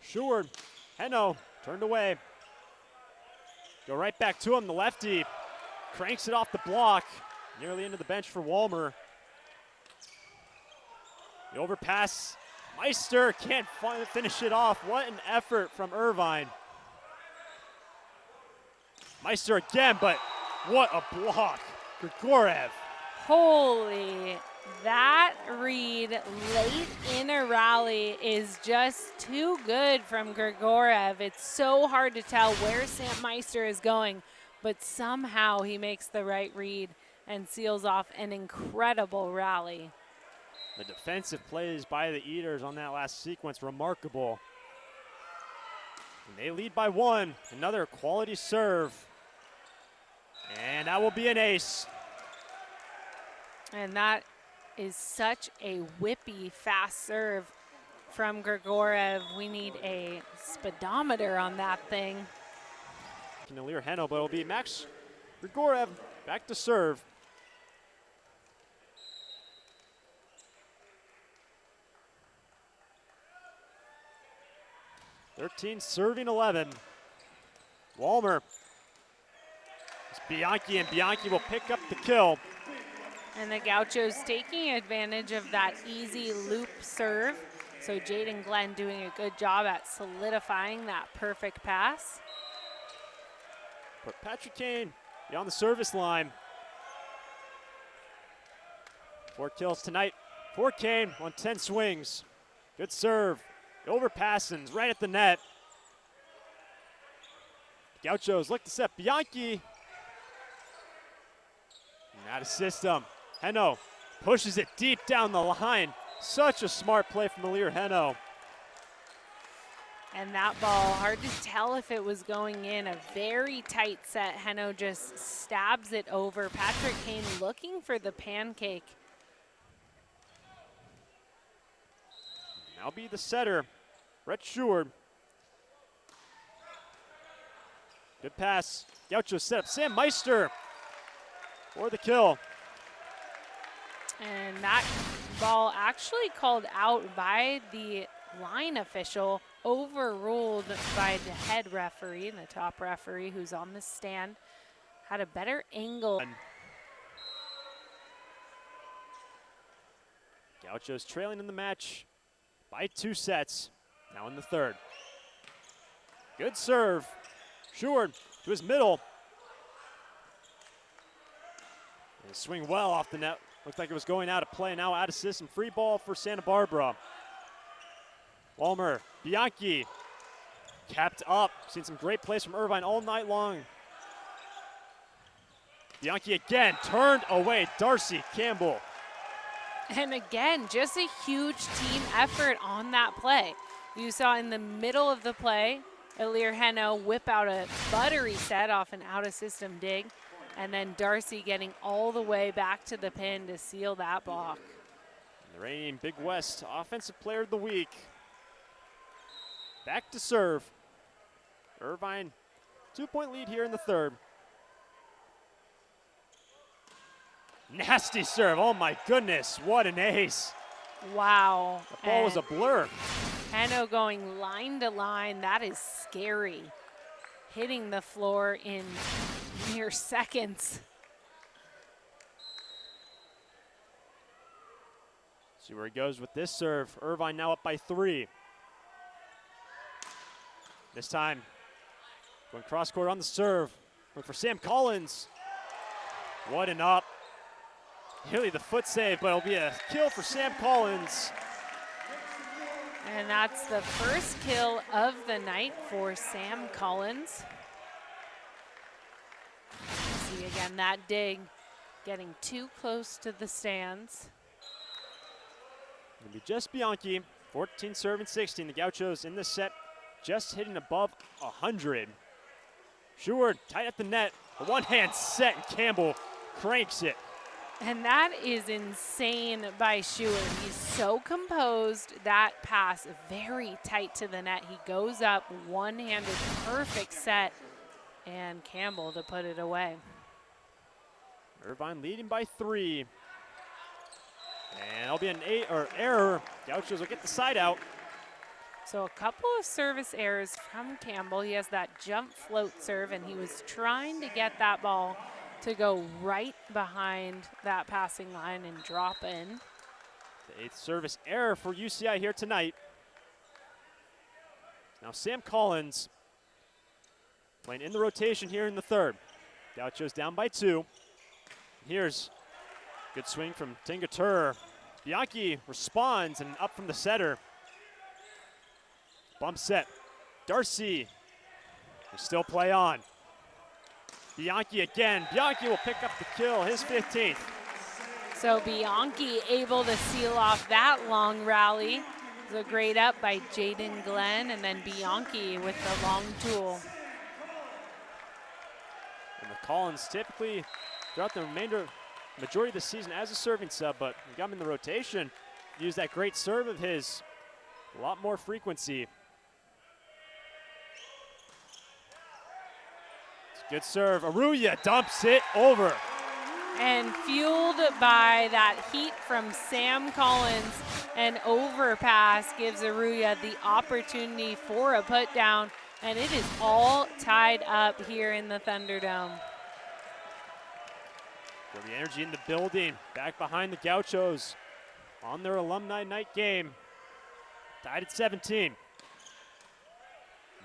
Schuer, Henno turned away. Go right back to him, the lefty. Cranks it off the block, nearly into the bench for Walmer. The overpass, Meister can't finish it off. What an effort from Irvine. Meister again, but what a block. Grigorev. Holy, that read late in a rally is just too good from Grigorev. It's so hard to tell where Sam Meister is going, but somehow he makes the right read and seals off an incredible rally. The defensive plays by the Eaters on that last sequence, remarkable. And they lead by 1. Another quality serve. And that will be an ace. And that is such a whippy fast serve from Grigorev. We need a speedometer on that thing. Nalir Henno, but it'll be Max Grigorev back to serve. (13 serving 11). Walmer. It's Bianchi, and Bianchi will pick up the kill. And the Gauchos taking advantage of that easy loop serve. So Jaden Glenn doing a good job at solidifying that perfect pass. But Patrick Kane beyond the service line. 4 kills tonight for Kane on 10 swings. Good serve. The overpassings right at the net. Gauchos look to set Bianchi. And out of system. Henno pushes it deep down the line. Such a smart play from Nalir Henno. And that ball, hard to tell if it was going in. A very tight set. Henno just stabs it over. Patrick Kane looking for the pancake Now be the setter, Brett Sheward. Good pass. Gaucho set up. Sam Meister for the kill. And that ball actually called out by the line official, overruled by the head referee, the top referee who's on the stand. Had a better angle. Gaucho's trailing in the match by 2 sets. Now in the third. Good serve. Sheward to his middle. And swing well off the net. Looked like it was going out of play. Now out of system. Free ball for Santa Barbara. Walmer, Bianchi kept up. Seen some great plays from Irvine all night long. Bianchi again turned away. Darcy Campbell. And again, just a huge team effort on that play. You saw in the middle of the play, Ilir Heno whip out a buttery set off an out-of-system dig, and then Darcy getting all the way back to the pin to seal that block. The reigning Big West Offensive Player of the Week. Back to serve. Irvine, 2-point lead here in the third. Nasty serve, oh my goodness, what an ace. Wow. The ball was a blur. Heno going line to line, that is scary. Hitting the floor in mere seconds. See where he goes with this serve. Irvine now up by 3. This time, going cross court on the serve. Look for Sam Collins. What an up. Nearly the foot save, but it'll be a kill for Sam Collins. And that's the first kill of the night for Sam Collins. See again that dig, getting too close to the stands. It'll be just Bianchi, 14 serving 16. The Gauchos in this set just hitting above 100. Sheward tight at the net, a one-hand set, and Campbell cranks it. And that is insane by Sheward. He's so composed. That pass very tight to the net. He goes up one-handed, perfect set, and Campbell to put it away. Irvine leading by 3. And it'll be an error. Gauchos will get the side out. So a couple of service errors from Campbell. He has that jump float serve, and he was trying to get that ball to go right behind that passing line and drop in. The 8th service error for UCI here tonight. Now Sam Collins playing in the rotation here in the third. Gauchos down by 2. Here's good swing from Tingatur. Bianchi responds and up from the setter. Bump set. Darcy. They still play on. Bianchi again. Bianchi will pick up the kill, his 15th. So Bianchi able to seal off that long rally. It was a great up by Jaden Glenn, and then Bianchi with the long tool. And with Collins typically throughout the majority of the season as a serving sub, but we got him in the rotation. Use that great serve of his. A lot more frequency. Good serve. Aruya dumps it over. And fueled by that heat from Sam Collins, an overpass gives Aruya the opportunity for a put down, and it is all tied up here in the Thunderdome. For the energy in the building, back behind the Gauchos on their alumni night game. Tied at 17.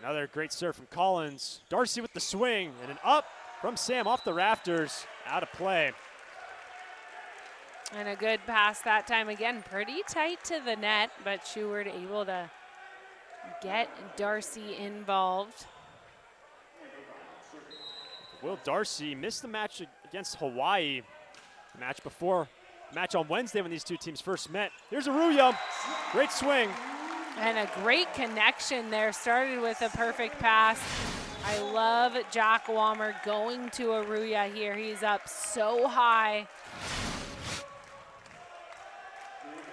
Another great serve from Collins. Darcy with the swing, and an up from Sam off the rafters, out of play. And a good pass that time again, pretty tight to the net, but Sheward able to get Darcy involved. Will Darcy missed the match against Hawaii, the match before, match on Wednesday when these two teams first met. Here's Aruya, great swing. And a great connection there, started with a perfect pass. I love Jack Walmer going to Aruya here. He's up so high.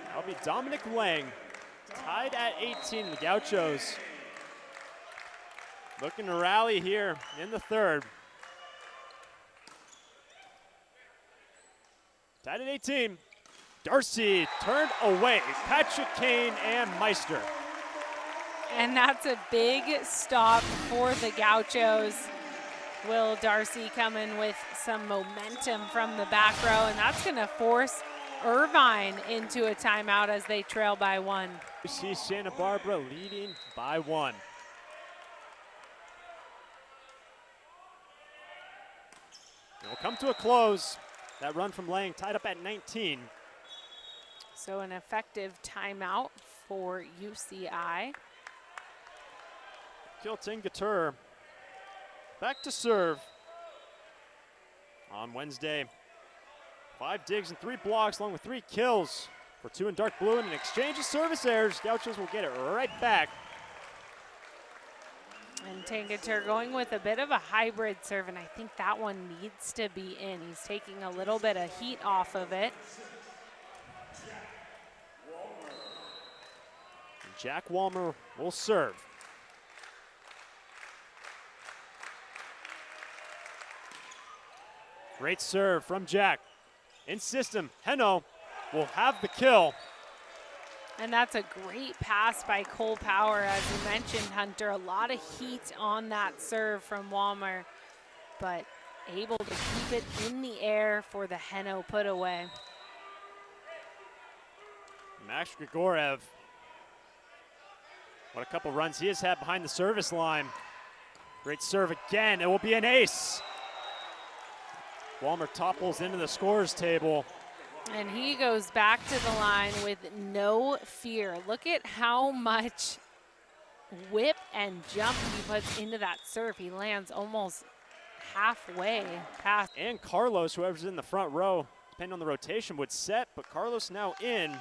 That'll be Dominic Lang tied at 18. The Gauchos looking to rally here in the third. Tied at 18. Darcy turned away. Patrick Kane and Meister. And that's a big stop for the Gauchos. Will Darcy come in with some momentum from the back row, and that's going to force Irvine into a timeout as they trail by 1. We see Santa Barbara leading by 1. It will come to a close. That run from Lang tied up at 19. So an effective timeout for UCI. Kilton Gatur back to serve on Wednesday. 5 digs and 3 blocks along with 3 kills for 2 in dark blue, and an exchange of service errors. Gauchos will get it right back. And Tangatur going with a bit of a hybrid serve, and I think that one needs to be in. He's taking a little bit of heat off of it. And Jack Walmer will serve. Great serve from Jack. In system, Heno will have the kill. And that's a great pass by Cole Power. As you mentioned, Hunter, a lot of heat on that serve from Walmer, but able to keep it in the air for the Heno put away. Max Grigorev. What a couple runs he has had behind the service line. Great serve again. It will be an ace. Walmer topples into the scores table. And he goes back to the line with no fear. Look at how much whip and jump he puts into that serve. He lands almost halfway past. And Carlos, whoever's in the front row, depending on the rotation, would set, but Carlos now in.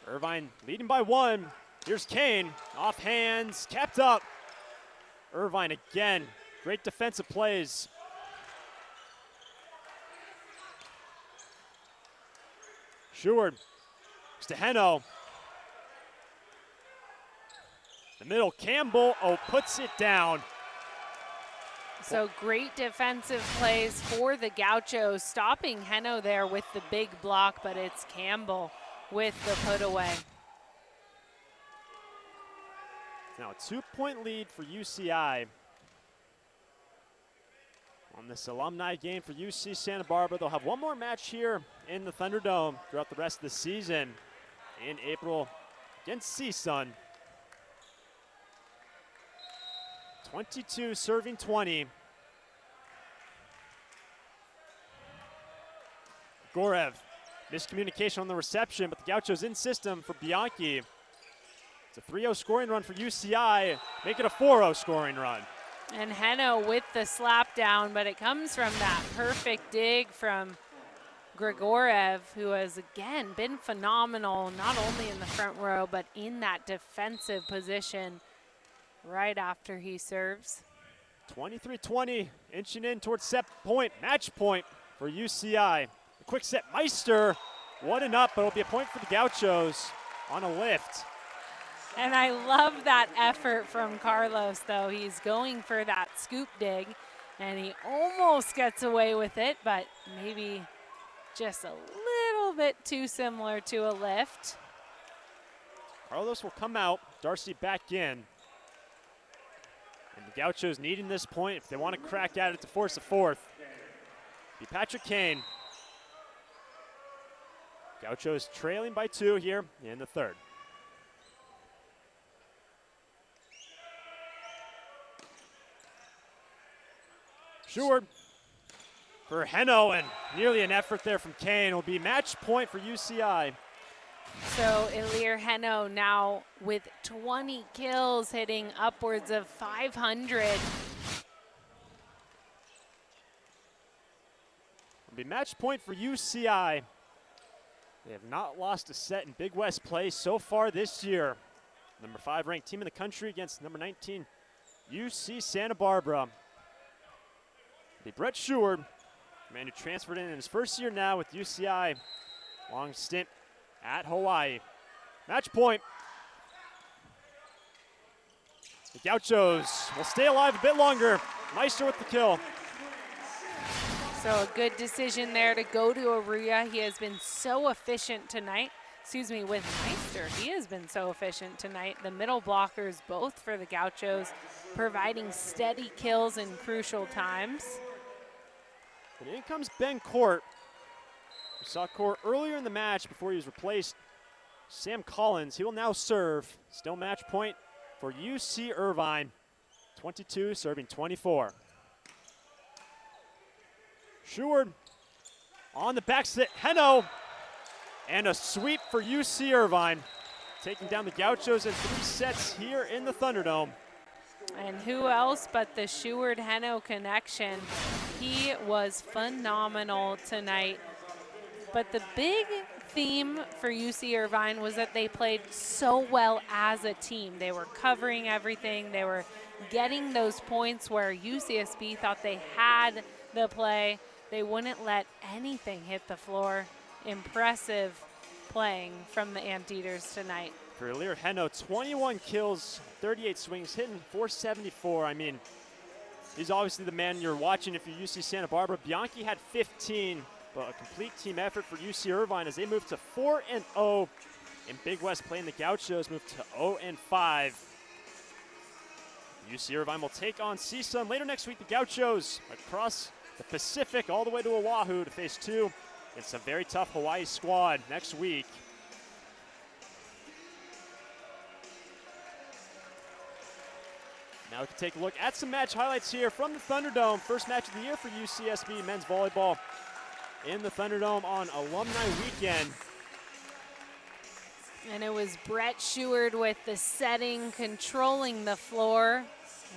Irvine leading by 1. Here's Kane, off hands, kept up. Irvine again, great defensive plays. Sheward, to Heno. The middle, Campbell, puts it down. So great defensive plays for the Gauchos, stopping Heno there with the big block, but it's Campbell with the put away. Now a 2-point lead for UCI. On this alumni game for UC Santa Barbara, they'll have one more match here in the Thunderdome throughout the rest of the season in April against CSUN. 22 serving 20. Gorev, miscommunication on the reception, but the Gauchos in system for Bianchi. It's a 3-0 scoring run for UCI, make it a 4-0 scoring run. And Heno with the slap down, but it comes from that perfect dig from Grigorev, who has again been phenomenal, not only in the front row, but in that defensive position right after he serves. 23-20, inching in towards set point, match point for UCI. A quick set, Meister, 1-up, but it'll be a point for the Gauchos on a lift. And I love that effort from Carlos, though. He's going for that scoop dig, and he almost gets away with it, but maybe just a little bit too similar to a lift. Carlos will come out, Darcy back in. And the Gauchos needing this point if they want to crack at it to force a fourth. Be Patrick Kane. Gauchos trailing by 2 here in the third. Sheward for Heno, and nearly an effort there from Kane. Will be match point for UCI. So Ilir Heno now with 20 kills, hitting upwards of 500. Will be match point for UCI. They have not lost a set in Big West play so far this year. Number 5 ranked team in the country against number 19, UC Santa Barbara. Be Brett Sheward, the man who transferred in his first year now with UCI. Long stint at Hawaii. Match point. The Gauchos will stay alive a bit longer. Meister with the kill. So a good decision there to go to Aruya. He has been so efficient tonight. Excuse me, with Meister, he has been so efficient tonight. The middle blockers, both for the Gauchos, providing steady kills in crucial times. And in comes Ben Court. We saw Court earlier in the match before he was replaced. Sam Collins, he will now serve. Still match point for UC Irvine. 22 serving 24. Schuard on the back set, Heno. And a sweep for UC Irvine, taking down the Gauchos in 3 sets here in the Thunderdome. And who else but the Schuard-Heno connection. He was phenomenal tonight. But the big theme for UC Irvine was that they played so well as a team. They were covering everything. They were getting those points where UCSB thought they had the play. They wouldn't let anything hit the floor. Impressive playing from the Anteaters tonight. For Ilir Heno, 21 kills, 38 swings, hitting 474. I mean, he's obviously the man you're watching if you're UC Santa Barbara. Bianchi had 15, but a complete team effort for UC Irvine as they move to 4-0. In Big West playing the Gauchos move to 0-5. UC Irvine will take on CSUN later next week. The Gauchos across the Pacific all the way to Oahu to face 2. It's a very tough Hawaii squad next week. Now we can take a look at some match highlights here from the Thunderdome. First match of the year for UCSB men's volleyball in the Thunderdome on Alumni Weekend. And it was Brett Schuard with the setting, controlling the floor.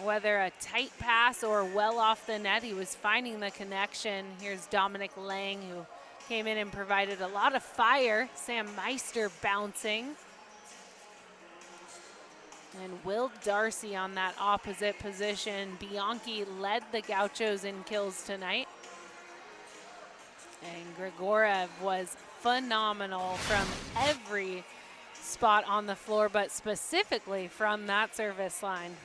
Whether a tight pass or well off the net, he was finding the connection. Here's Dominic Lang, who came in and provided a lot of fire. Sam Meister bouncing. And Will Darcy on that opposite position. Bianchi led the Gauchos in kills tonight. And Grigorev was phenomenal from every spot on the floor, but specifically from that service line.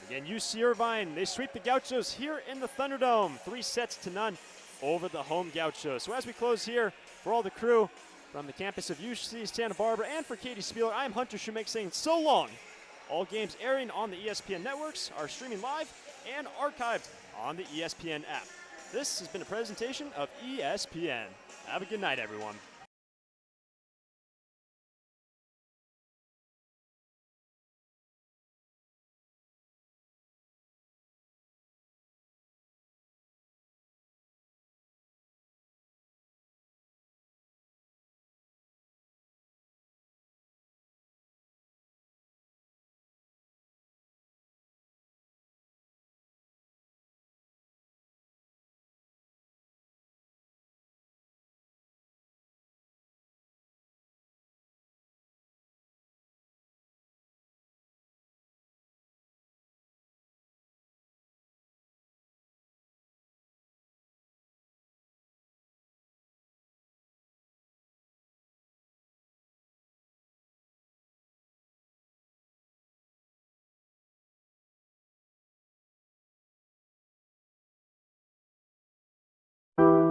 Again, UC Irvine, they sweep the Gauchos here in the Thunderdome. 3-0 over the home Gauchos. So as we close here, for all the crew from the campus of UC Santa Barbara and for Katie Spieler, I'm Hunter Shoemake saying so long. All games airing on the ESPN networks are streaming live and archived on the ESPN app. This has been a presentation of ESPN. Have a good night, everyone.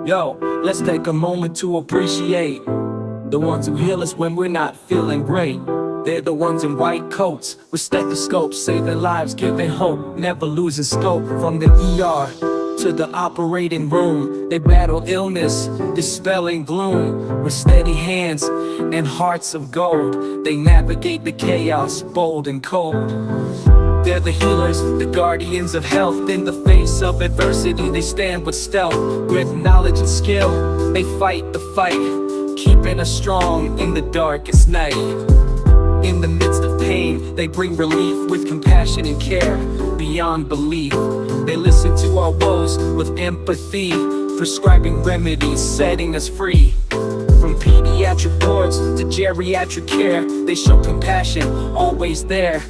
Yo, let's take a moment to appreciate the ones who heal us when we're not feeling great. They're the ones in white coats with stethoscopes, saving lives, giving hope, never losing scope. From the ER to the operating room, they battle illness, dispelling gloom. With steady hands and hearts of gold, they navigate the chaos, bold and cold. They're the healers, the guardians of health. In the face of adversity, they stand with stealth. With knowledge and skill, they fight the fight, keeping us strong in the darkest night. In the midst of pain, they bring relief with compassion and care beyond belief. They listen to our woes with empathy, prescribing remedies, setting us free. From pediatric wards to geriatric care, they show compassion, always there.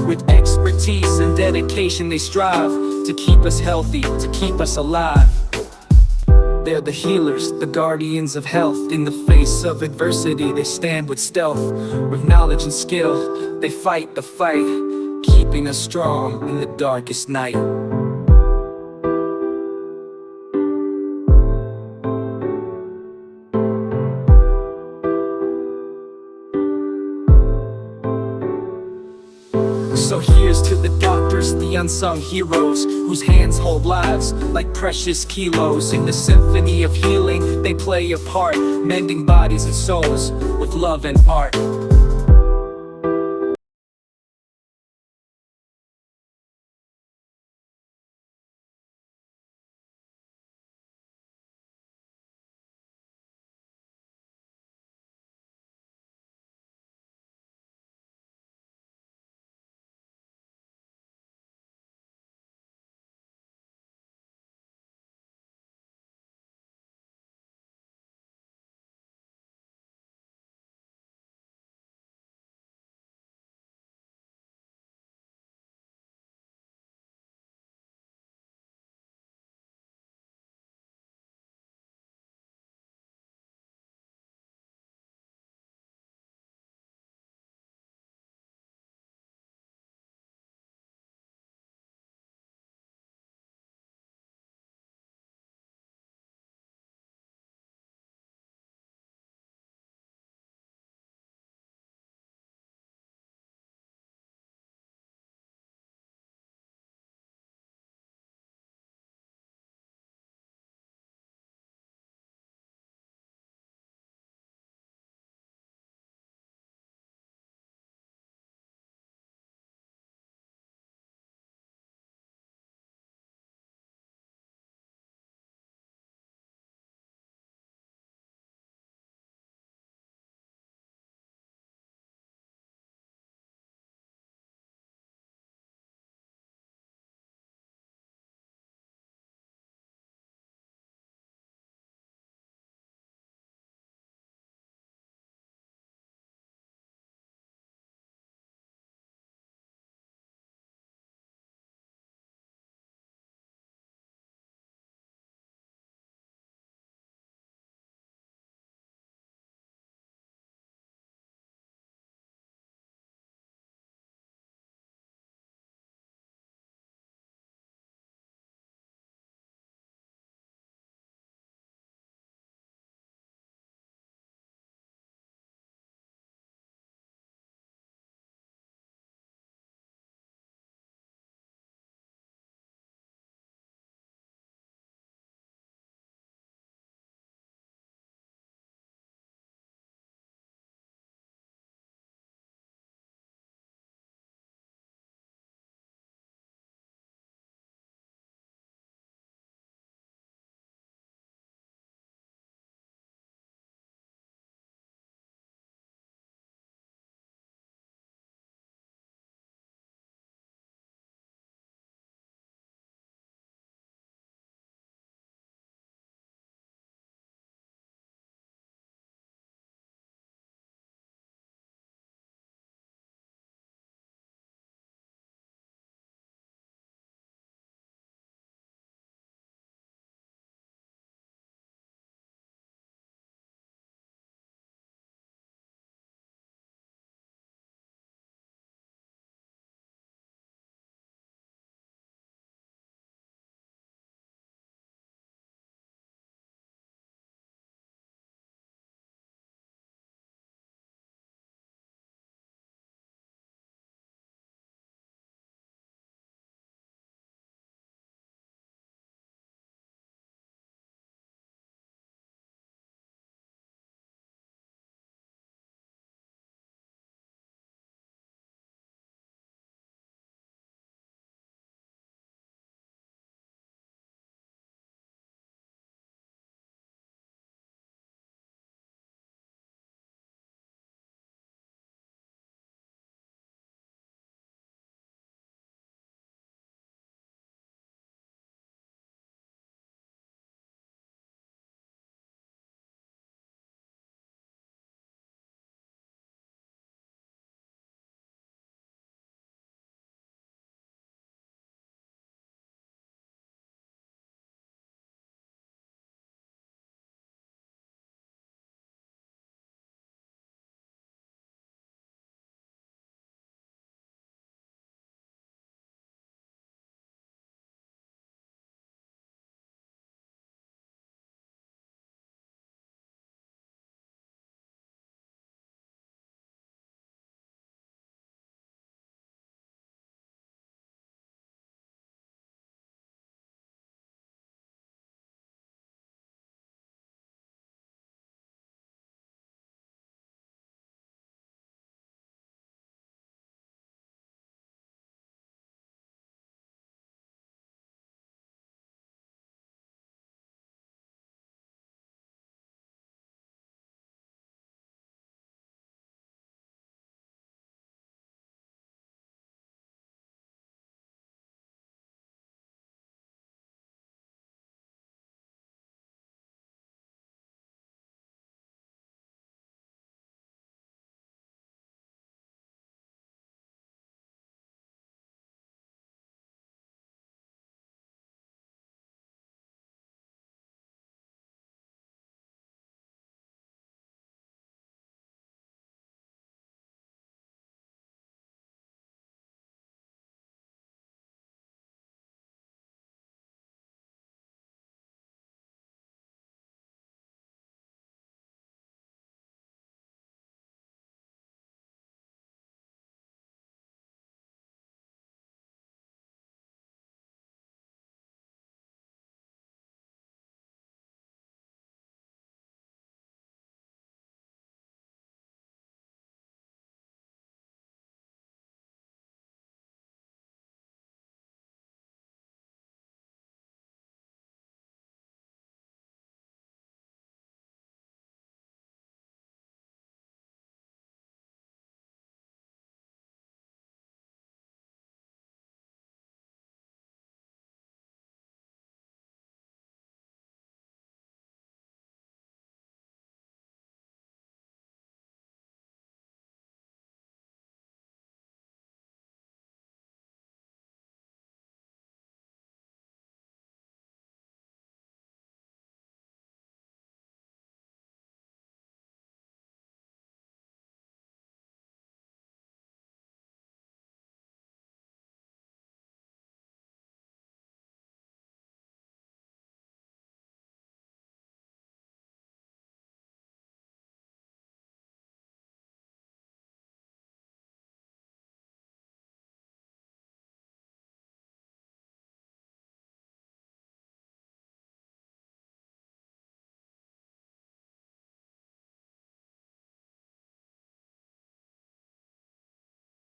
With expertise and dedication, they strive to keep us healthy, to keep us alive. They're the healers, the guardians of health. In the face of adversity, they stand with stealth. With knowledge and skill, they fight the fight, keeping us strong in the darkest night. So here's to the doctors, the unsung heroes, whose hands hold lives like precious kilos. In the symphony of healing, they play a part, mending bodies and souls with love and art.